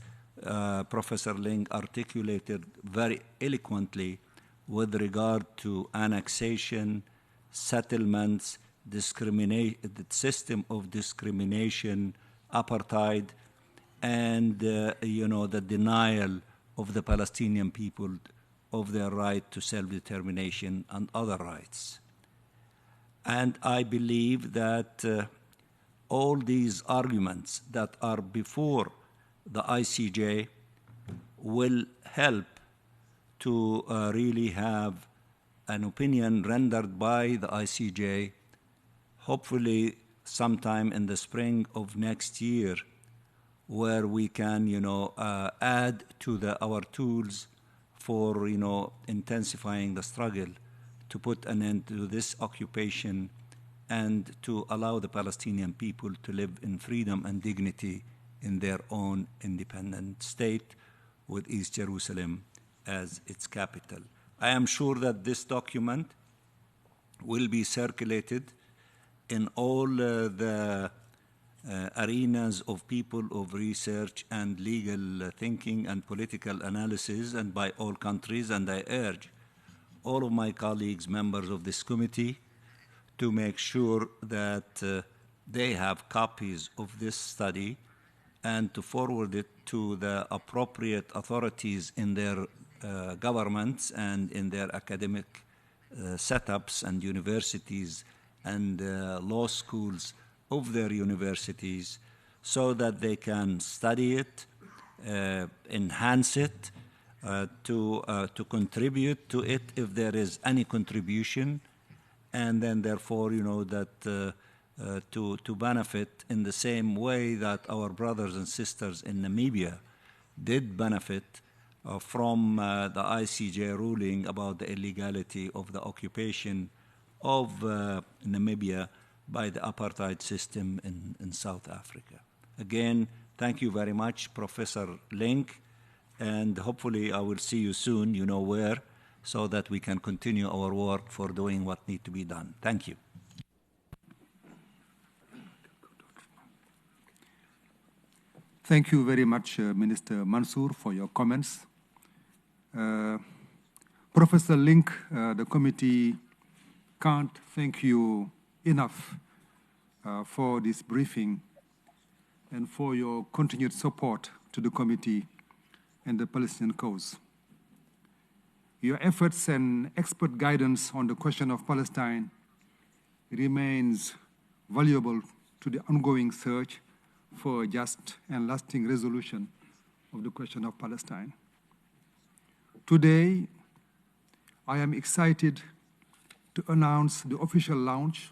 Professor Ling articulated very eloquently, with regard to annexation, settlements, the system of discrimination, apartheid, and the denial of the Palestinian people of their right to self-determination and other rights. And I believe that all these arguments that are before the ICJ will help to really have an opinion rendered by the ICJ, hopefully sometime in the spring of next year, where we can, add to our tools for, intensifying the struggle to put an end to this occupation and to allow the Palestinian people to live in freedom and dignity in their own independent state, with East Jerusalem as its capital. I am sure that this document will be circulated in all the arenas of people of research and legal thinking and political analysis, and by all countries. And I urge all of my colleagues, members of this committee, to make sure that they have copies of this study and to forward it to the appropriate authorities in their governments and in their academic setups and universities and law schools of their universities, so that they can study it, enhance it, to contribute to it if there is any contribution, and then therefore, that to benefit in the same way that our brothers and sisters in Namibia did benefit from the ICJ ruling about the illegality of the occupation of Namibia by the apartheid system in South Africa. Again, thank you very much, Professor Link, and hopefully I will see you soon, you know where, so that we can continue our work for doing what needs to be done. Thank you. Thank you very much, Minister Mansour, for your comments. Professor Link, the committee can't thank you enough for this briefing and for your continued support to the committee and the Palestinian cause. Your efforts and expert guidance on the question of Palestine remains valuable to the ongoing search for a just and lasting resolution of the question of Palestine. Today, I am excited to announce the official launch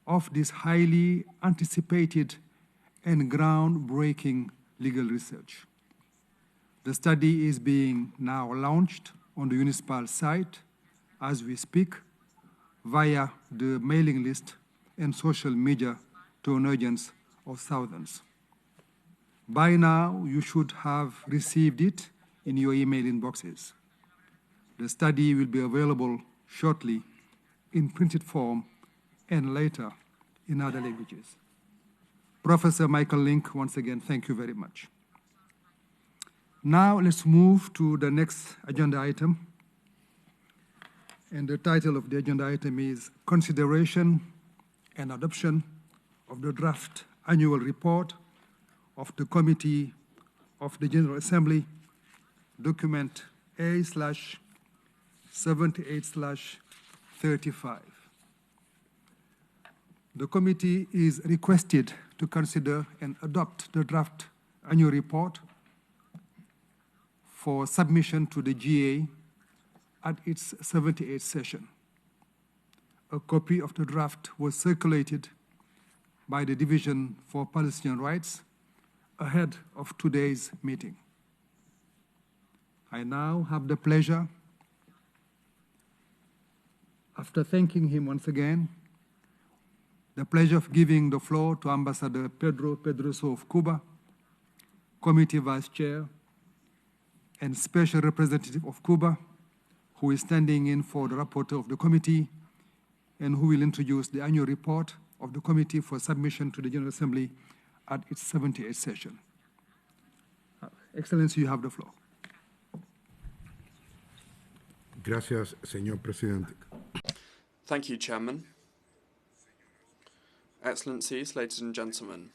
of this highly anticipated and groundbreaking legal research. The study is being now launched on the UNISPAL site as we speak via the mailing list and social media to an audience of thousands. By now, you should have received it in your email inboxes. The study will be available shortly in printed form and later in other languages. Professor Michael Link, once again, thank you very much. Now let's move to the next agenda item. And the title of the agenda item is Consideration and Adoption of the Draft Annual Report of the Committee of the General Assembly, document A/78/35. The committee is requested to consider and adopt the draft annual report for submission to the GA at its 78th session. A copy of the draft was circulated by the Division for Palestinian Rights ahead of today's meeting. I now have the pleasure, after thanking him once again, the pleasure of giving the floor to Ambassador Pedro Pedroso of Cuba, Committee Vice Chair and Special Representative of Cuba, who is standing in for the rapporteur of the committee and who will introduce the annual report of the committee for submission to the General Assembly at its 78th session. Excellency, you have the floor. Gracias, señor presidente. Thank you, Chairman. Excellencies, ladies and gentlemen.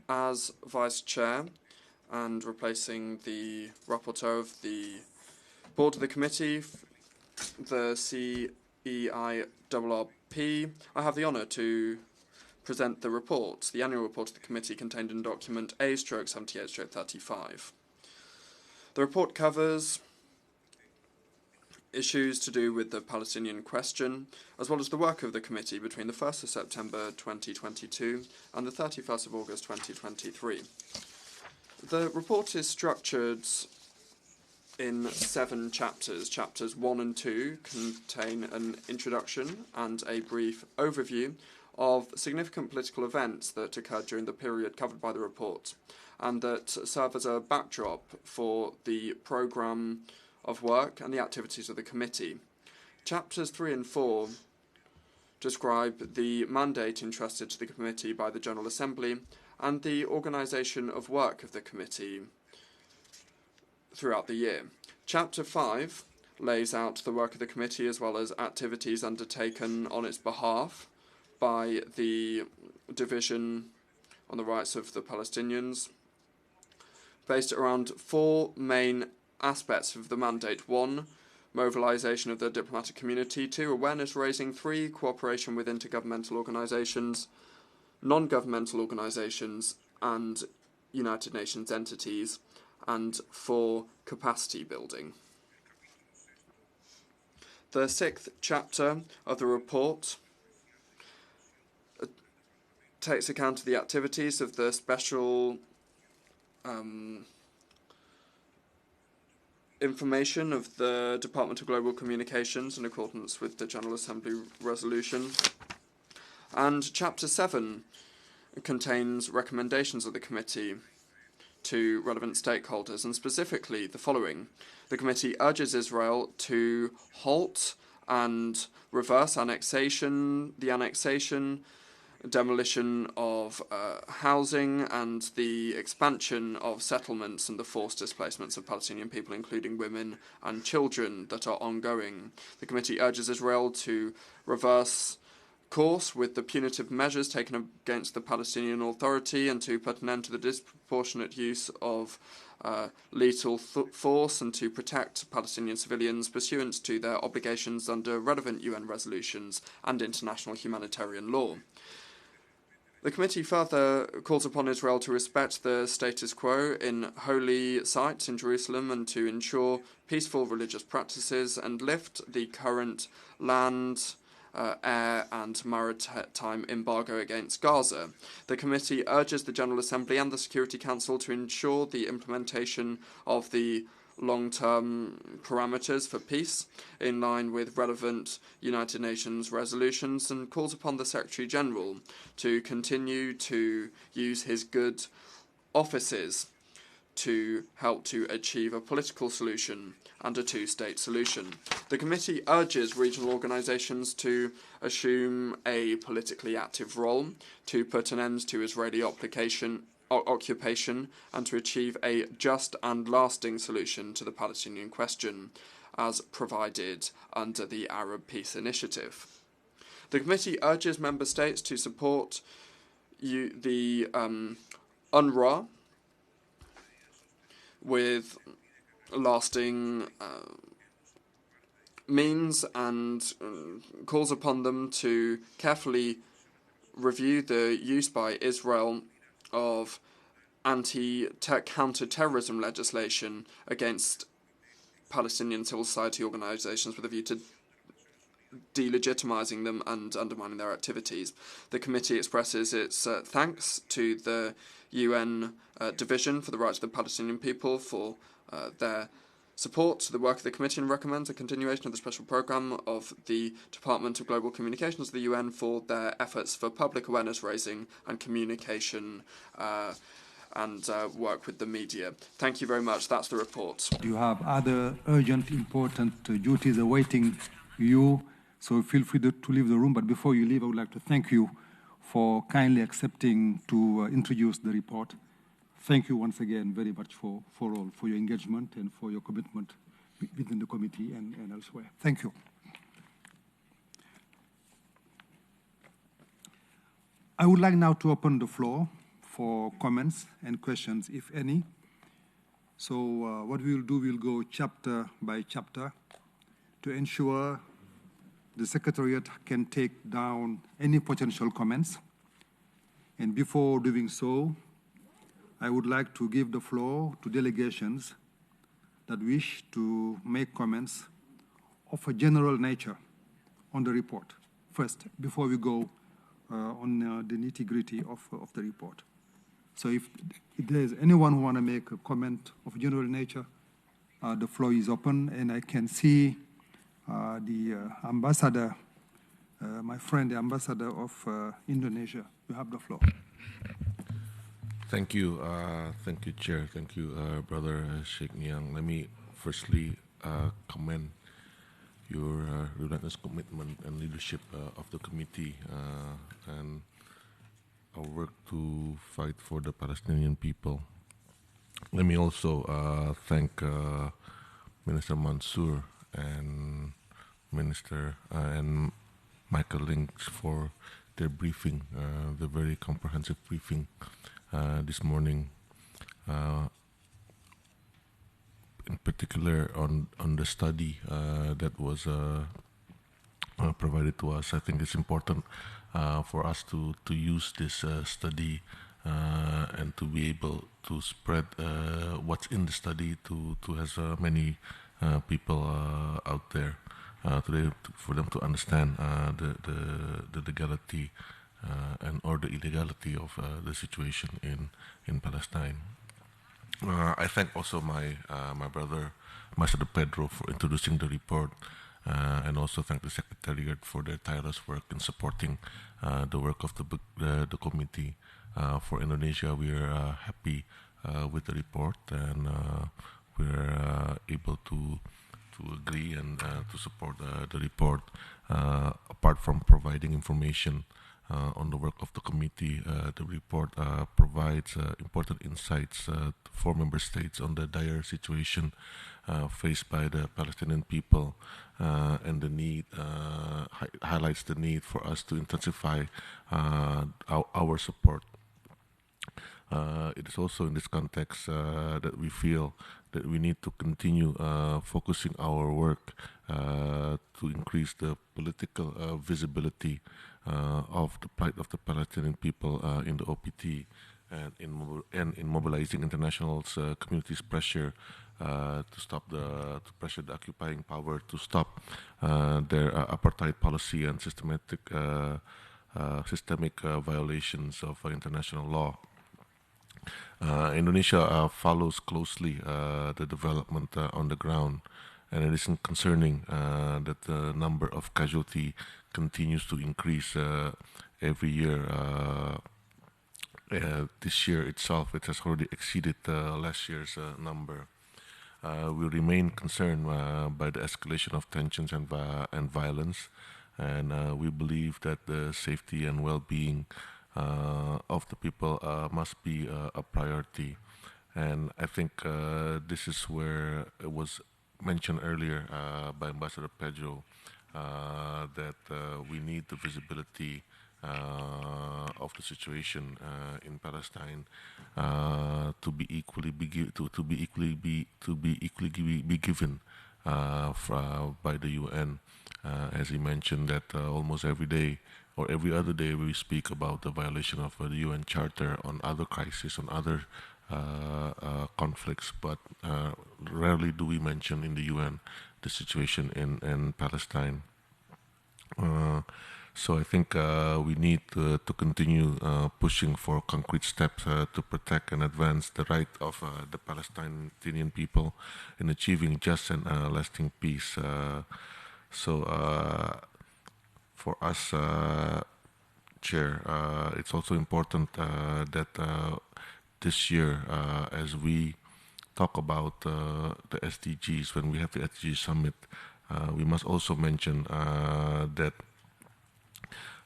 As Vice Chair and replacing the rapporteur of the board of the committee, the CEIRRP, I have the honour to present the report, the annual report of the committee contained in document A/78/35. The report covers issues to do with the Palestinian question, as well as the work of the committee between the 1st of September 2022 and the 31st of August 2023. The report is structured in 7 chapters. Chapters 1 and 2 contain an introduction and a brief overview of significant political events that occurred during the period covered by the report, and that serve as a backdrop for the programme of work and the activities of the committee. Chapters 3 and 4 describe the mandate entrusted to the committee by the General Assembly and the organisation of work of the committee throughout the year. Chapter 5 lays out the work of the committee as well as activities undertaken on its behalf by the Division on the Rights of the Palestinians, based around 4 main aspects of the mandate. 1, mobilisation of the diplomatic community. 2, awareness raising. 3, cooperation with intergovernmental organisations, non-governmental organisations and United Nations entities. And 4, capacity building. The 6th chapter of the report takes account of the activities of the special information of the Department of Global Communications in accordance with the General Assembly resolution. And Chapter 7 contains recommendations of the committee to relevant stakeholders, and specifically the following. The committee urges Israel to halt and reverse the annexation, demolition of housing, and the expansion of settlements and the forced displacements of Palestinian people, including women and children, that are ongoing. The committee urges Israel to reverse course with the punitive measures taken against the Palestinian Authority and to put an end to the disproportionate use of lethal force and to protect Palestinian civilians pursuant to their obligations under relevant UN resolutions and international humanitarian law. The committee further calls upon Israel to respect the status quo in holy sites in Jerusalem and to ensure peaceful religious practices and lift the current land, air and maritime embargo against Gaza. The committee urges the General Assembly and the Security Council to ensure the implementation of the long-term parameters for peace in line with relevant United Nations resolutions and calls upon the Secretary-General to continue to use his good offices to help to achieve a political solution and a two-state solution. The committee urges regional organisations to assume a politically active role, to put an end to Israeli occupation and to achieve a just and lasting solution to the Palestinian question, as provided under the Arab Peace Initiative. The committee urges member states to support the UNRWA with lasting means and calls upon them to carefully review the use by Israel of counter-terrorism legislation against Palestinian civil society organisations with a view to delegitimizing them and undermining their activities. The committee expresses its thanks to the UN Division for the Rights of the Palestinian People for their support to the work of the committee and recommends a continuation of the special programme of the Department of Global Communications of the UN for their efforts for public awareness raising and communication and work with the media. Thank you very much. That's the report. You have other urgent, important duties awaiting you, so feel free to leave the room. But before you leave, I would like to thank you for kindly accepting to introduce the report. Thank you once again very much for your engagement and for your commitment within the committee and elsewhere. Thank you. I would like now to open the floor for comments and questions, if any. So what we will do, we'll go chapter by chapter to ensure the Secretariat can take down any potential comments. And before doing so, I would like to give the floor to delegations that wish to make comments of a general nature on the report first, before we go on the nitty-gritty of the report. So if there's anyone who want to make a comment of general nature, the floor is open, and I can see the ambassador, my friend, the ambassador of Indonesia. You have the floor. Thank you, Chair. Thank you, Brother Sheikh Niang. Let me firstly commend your relentless commitment and leadership of the committee and our work to fight for the Palestinian people. Let me also thank Minister Mansour and Minister and Michael Lynch for their briefing, the very comprehensive briefing this morning, in particular on the study that was provided to us. I think it's important for us to use this study and to be able to spread what's in the study to as many people out there today, for them to understand the legality or the illegality of the situation in Palestine. I thank also my brother, Ambassador Pedro, for introducing the report, and also thank the Secretariat for their tireless work in supporting the work of the committee. For Indonesia, we are happy with the report, and we're able to agree and to support the report. Apart from providing information on the work of the committee, the report provides important insights for member states on the dire situation faced by the Palestinian people, and the need highlights the need for us to intensify our support. It is also in this context that we feel that we need to continue focusing our work to increase the political visibility of the plight of the Palestinian people in the OPT, and in mobilizing international community's pressure to stop to pressure the occupying power to stop their apartheid policy and systemic violations of international law. Indonesia follows closely the development on the ground, and it is concerning that the number of casualties continues to increase every year. This year itself, it has already exceeded last year's number. We remain concerned by the escalation of tensions and violence, and we believe that the safety and well-being of the people must be a priority. And I think this is where it was mentioned earlier by Ambassador Pedro that we need the visibility of the situation in Palestine to be equally be given by the UN. As he mentioned, that almost every day or every other day we speak about the violation of the UN Charter on other crises, on other conflicts, but rarely do we mention in the UN the situation in Palestine. So I think we need to continue pushing for concrete steps to protect and advance the right of the Palestinian people in achieving just and lasting peace. For us, Chair, it's also important that this year, as we talk about the SDGs, when we have the SDG Summit, we must also mention that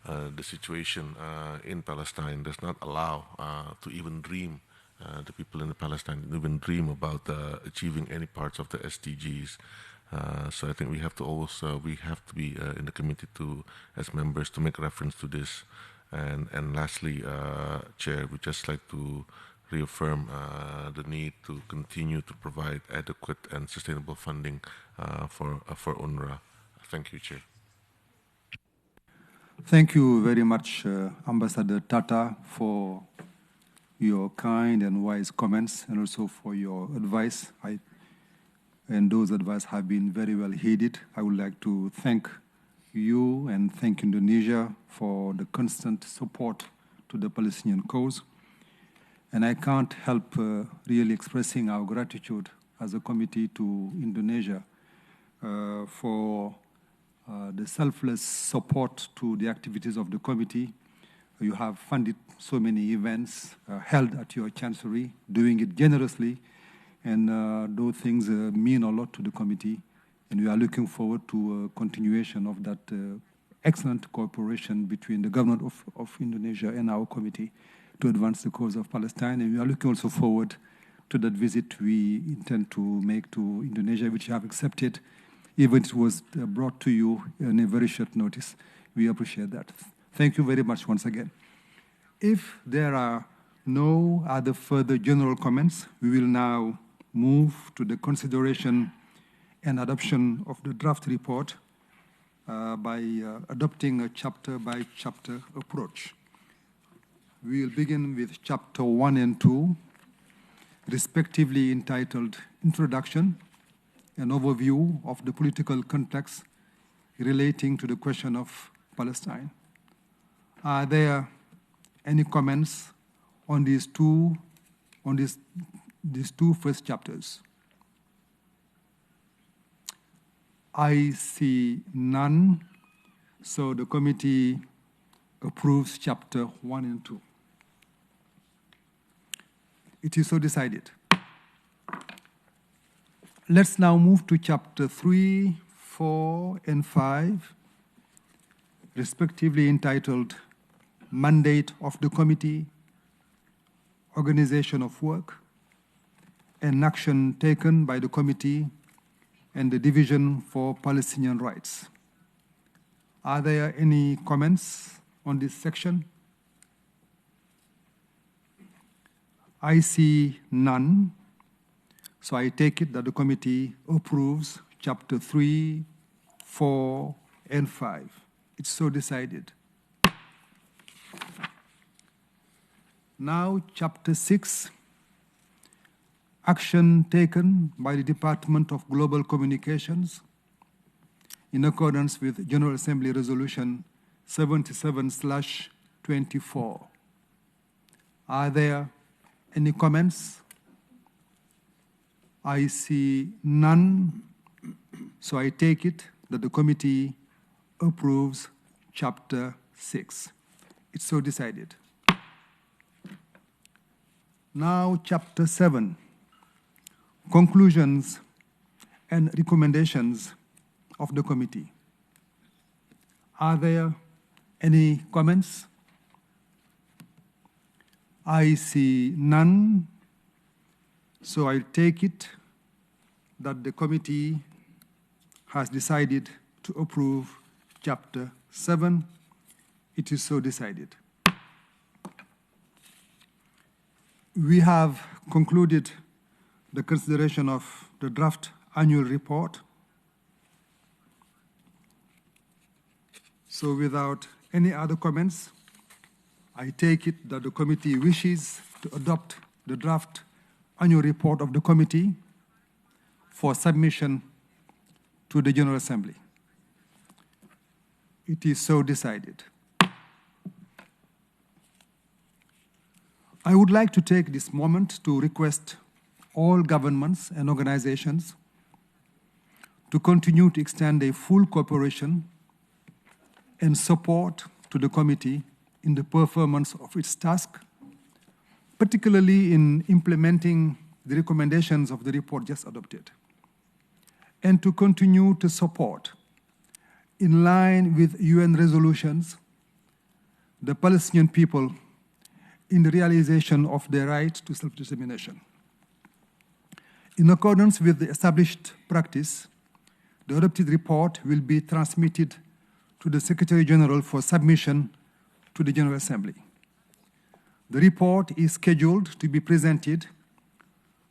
the situation in Palestine does not allow to even dream, the people in Palestine even dream about achieving any parts of the SDGs. So I think we have to also be in the committee to, as members, to make reference to this. And lastly, Chair, we just like to reaffirm the need to continue to provide adequate and sustainable funding for UNRWA. Thank you, Chair. Thank you very much, Ambassador Tata, for your kind and wise comments, and also for your advice. And those advice have been very well heeded. I would like to thank you and thank Indonesia for the constant support to the Palestinian cause. And I can't help really expressing our gratitude as a committee to Indonesia for the selfless support to the activities of the committee. You have funded so many events held at your chancellery, doing it generously, and those things mean a lot to the committee. And we are looking forward to a continuation of that excellent cooperation between the government of Indonesia and our committee to advance the cause of Palestine. And we are looking also forward to that visit we intend to make to Indonesia, which you have accepted, even if it was brought to you in a very short notice. We appreciate that. Thank you very much once again. If there are no other further general comments, we will now move to the consideration and adoption of the draft report by adopting a chapter-by-chapter approach. We will begin with chapter 1 and 2, respectively entitled Introduction, an overview of the political context relating to the question of Palestine. Are there any comments on these two first chapters? I see none, so the committee approves chapter 1 and 2. It is so decided. Let's now move to chapter 3, 4, and 5, respectively entitled Mandate of the Committee, Organization of Work, and Action Taken by the Committee and the Division for Palestinian Rights. Are there any comments on this section? I see none, so I take it that the committee approves chapter 3, 4, and 5. It's so decided. Now, chapter 6, action taken by the Department of Global Communications in accordance with General Assembly Resolution 77/24. Are there any comments? I see none, so I take it that the committee approves chapter 6. It's so decided. Now, chapter 7, conclusions and recommendations of the committee. Are there any comments? I see none, so I take it that the committee has decided to approve chapter 7. It is so decided. We have concluded the consideration of the draft annual report. So without any other comments, I take it that the committee wishes to adopt the draft annual report of the committee for submission to the General Assembly. It is so decided. I would like to take this moment to request all governments and organizations to continue to extend a full cooperation and support to the committee in the performance of its task, particularly in implementing the recommendations of the report just adopted, and to continue to support, in line with UN resolutions, the Palestinian people in the realization of their right to self-determination. In accordance with the established practice, the adopted report will be transmitted to the Secretary General for submission to the General Assembly. The report is scheduled to be presented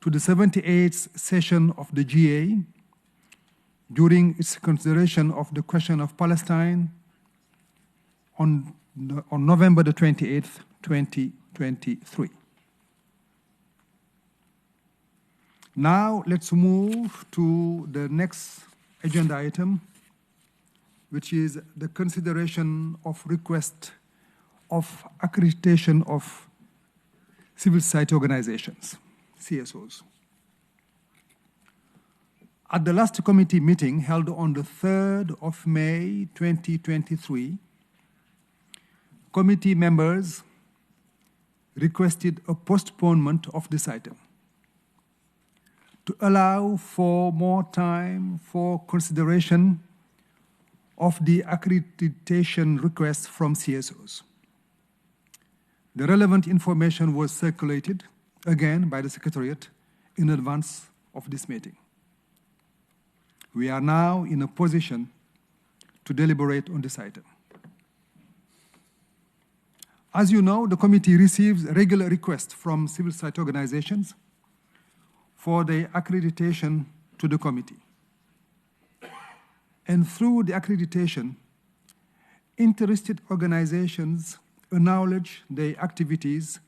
to the 78th session of the GA during its consideration of the question of Palestine on November the 28th, 2023. Now let's move to the next agenda item, which is the consideration of request of accreditation of civil society organizations, CSOs. At the last committee meeting held on the 3rd of May 2023, committee members requested a postponement of this item. to allow for more time for consideration of the accreditation requests from CSOs. The relevant information was circulated, again, by the Secretariat in advance of this meeting. We are now in a position to deliberate on this item. As you know, the committee receives regular requests from civil society organizations for their accreditation to the committee. And through the accreditation, interested organizations acknowledge their activities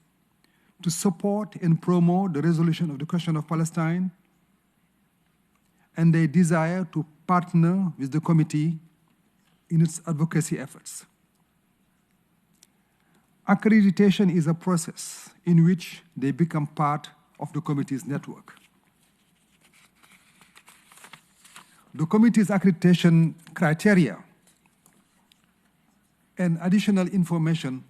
to support and promote the resolution of the question of Palestine and their desire to partner with the committee in its advocacy efforts. Accreditation is a process in which they become part of the committee's network. The committee's accreditation criteria and additional information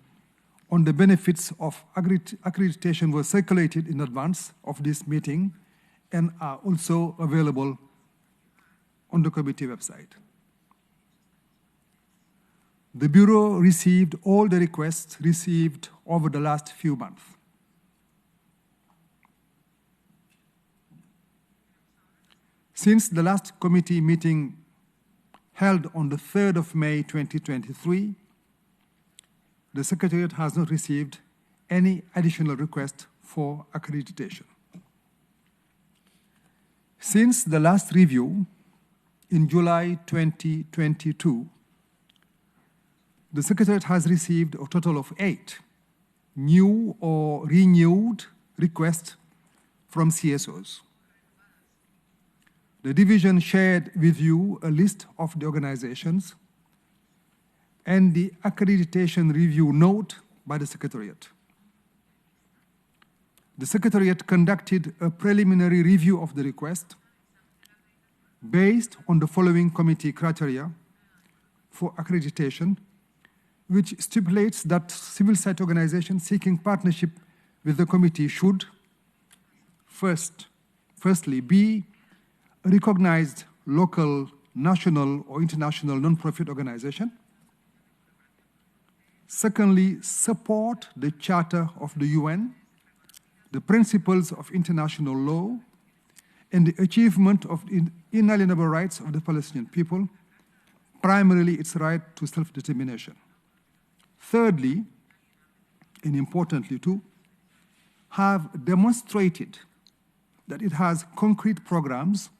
on the benefits of accreditation were circulated in advance of this meeting and are also available on the committee website. The Bureau received all the requests received over the last few months. Since the last committee meeting held on the 3rd of May 2023, the Secretariat has not received any additional request for accreditation. Since the last review in July 2022, the Secretariat has received a total of 8 new or renewed requests from CSOs. The division shared with you a list of the organizations and the accreditation review note by the Secretariat. The Secretariat conducted a preliminary review of the request based on the following committee criteria for accreditation, which stipulates that civil society organizations seeking partnership with the committee should firstly be a recognized local, national, or international non-profit organization. Secondly, support the Charter of the UN, the principles of international law, and the achievement of inalienable rights of the Palestinian people, primarily its right to self-determination. Thirdly, and importantly too, have demonstrated that it has concrete programs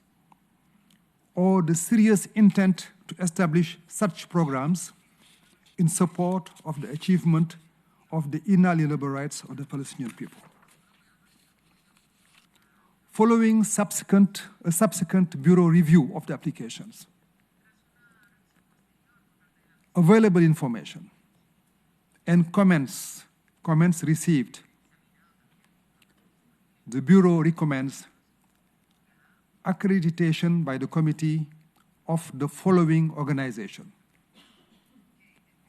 or the serious intent to establish such programs in support of the achievement of the inalienable rights of the Palestinian people. Following a subsequent Bureau review of the applications, available information, and comments received, the Bureau recommends accreditation by the committee of the following organization: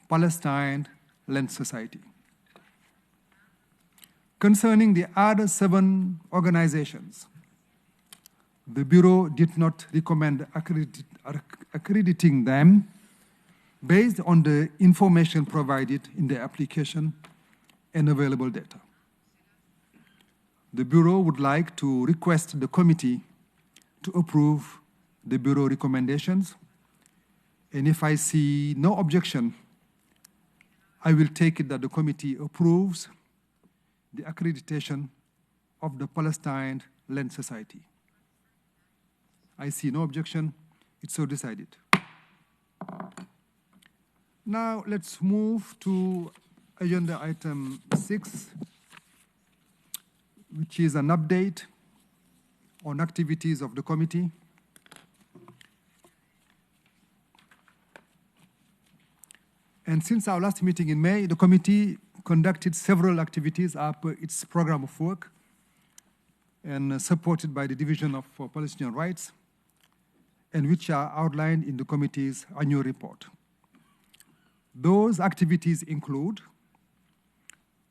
Palestine Land Society. Concerning the other 7 organizations, the Bureau did not recommend accrediting them based on the information provided in the application and available data. The Bureau would like to request the committee to approve the Bureau recommendations, and if I see no objection, I will take it that the committee approves the accreditation of the Palestine Land Society. I see no objection. It's so decided. Now let's move to agenda item 6, which is an update on activities of the committee. And since our last meeting in May, the committee conducted several activities as per its program of work and supported by the Division of Palestinian Rights, and which are outlined in the committee's annual report. Those activities include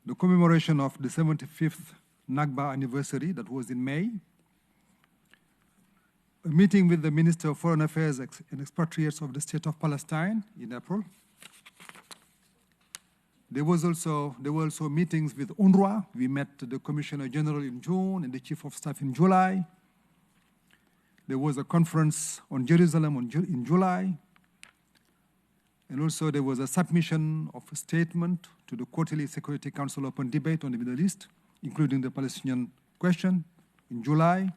the commemoration of the 75th Nakba anniversary that was in May, a meeting with the Minister of Foreign Affairs and Expatriates of the State of Palestine in April. There were also meetings with UNRWA. We met the Commissioner General in June and the Chief of Staff in July. There was a conference on Jerusalem in July. And also there was a submission of a statement to the Quarterly Security Council Open Debate on the Middle East, including the Palestinian question in July.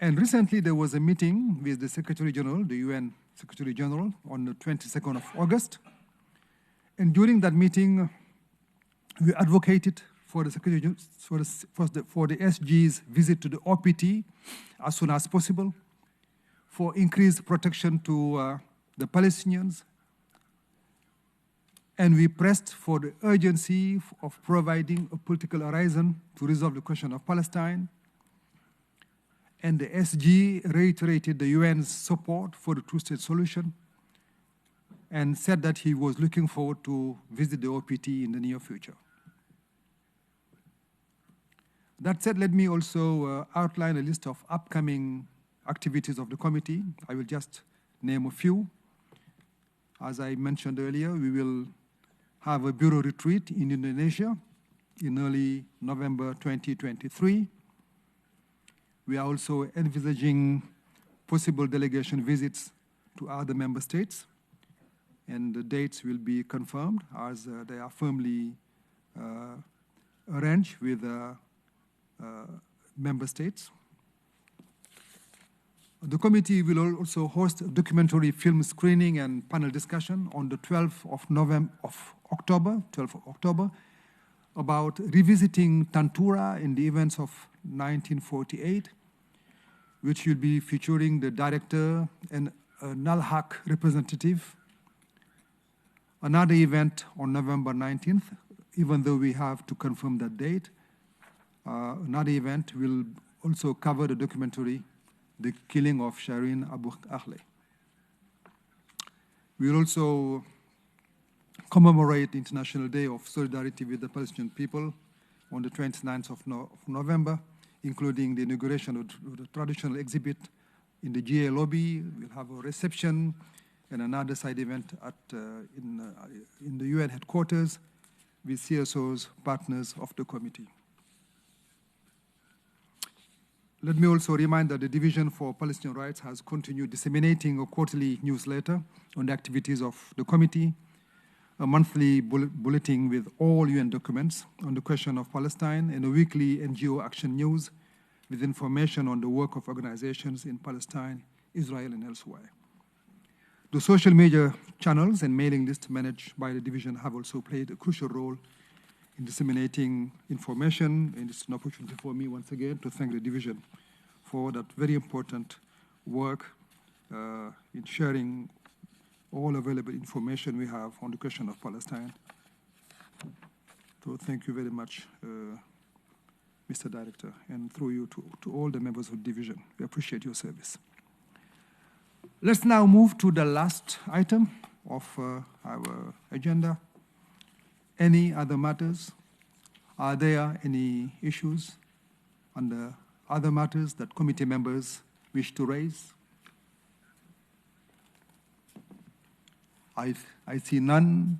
And recently there was a meeting with the Secretary General, the UN Secretary General, on the 22nd of August. And during that meeting, we advocated for the SG's visit to the OPT as soon as possible, for increased protection to the Palestinians. And we pressed for the urgency of providing a political horizon to resolve the question of Palestine. And the SG reiterated the UN's support for the two-state solution and said that he was looking forward to visit the OPT in the near future. That said, let me also outline a list of upcoming activities of the committee. I will just name a few. As I mentioned earlier, we will have a bureau retreat in Indonesia in early November 2023. We are also envisaging possible delegation visits to other member states, and the dates will be confirmed as they are firmly arranged with member states. The committee will also host a documentary film screening and panel discussion on the 12th of October, about revisiting Tantura in the events of 1948, which will be featuring the director and a NALHAC representative. Another event on November 19th, even though we have to confirm that date. Another event will also cover the documentary, The Killing of Shireen Abu Akleh. We will also commemorate the International Day of Solidarity with the Palestinian people on the 29th of November, including the inauguration of the traditional exhibit in the GA lobby. We'll have a reception and another side event in the UN headquarters with CSOs, partners of the committee. Let me also remind that the Division for Palestinian Rights has continued disseminating a quarterly newsletter on the activities of the committee, a monthly bulletin with all UN documents on the question of Palestine, and a weekly NGO action news with information on the work of organizations in Palestine, Israel, and elsewhere. The social media channels and mailing lists managed by the division have also played a crucial role in disseminating information, and it's an opportunity for me once again to thank the division for that very important work in sharing all available information we have on the question of Palestine. So thank you very much, Mr. Director, and through you to all the members of the division. We appreciate your service. Let's now move to the last item of our agenda. Any other matters? Are there any issues on the other matters that committee members wish to raise? I see none.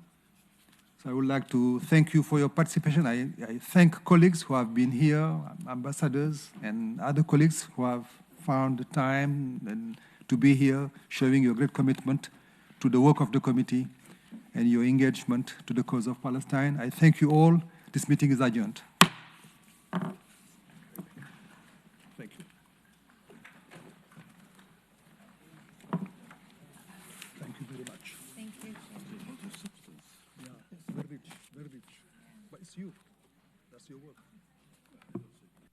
So I would like to thank you for your participation. I thank colleagues who have been here, ambassadors and other colleagues who have found the time to be here, showing your great commitment to the work of the committee and your engagement to the cause of Palestine. I thank you all. This meeting is adjourned. Thank you. Thank you very much. Thank you. Yeah, very rich, very rich. But it's you. That's your work.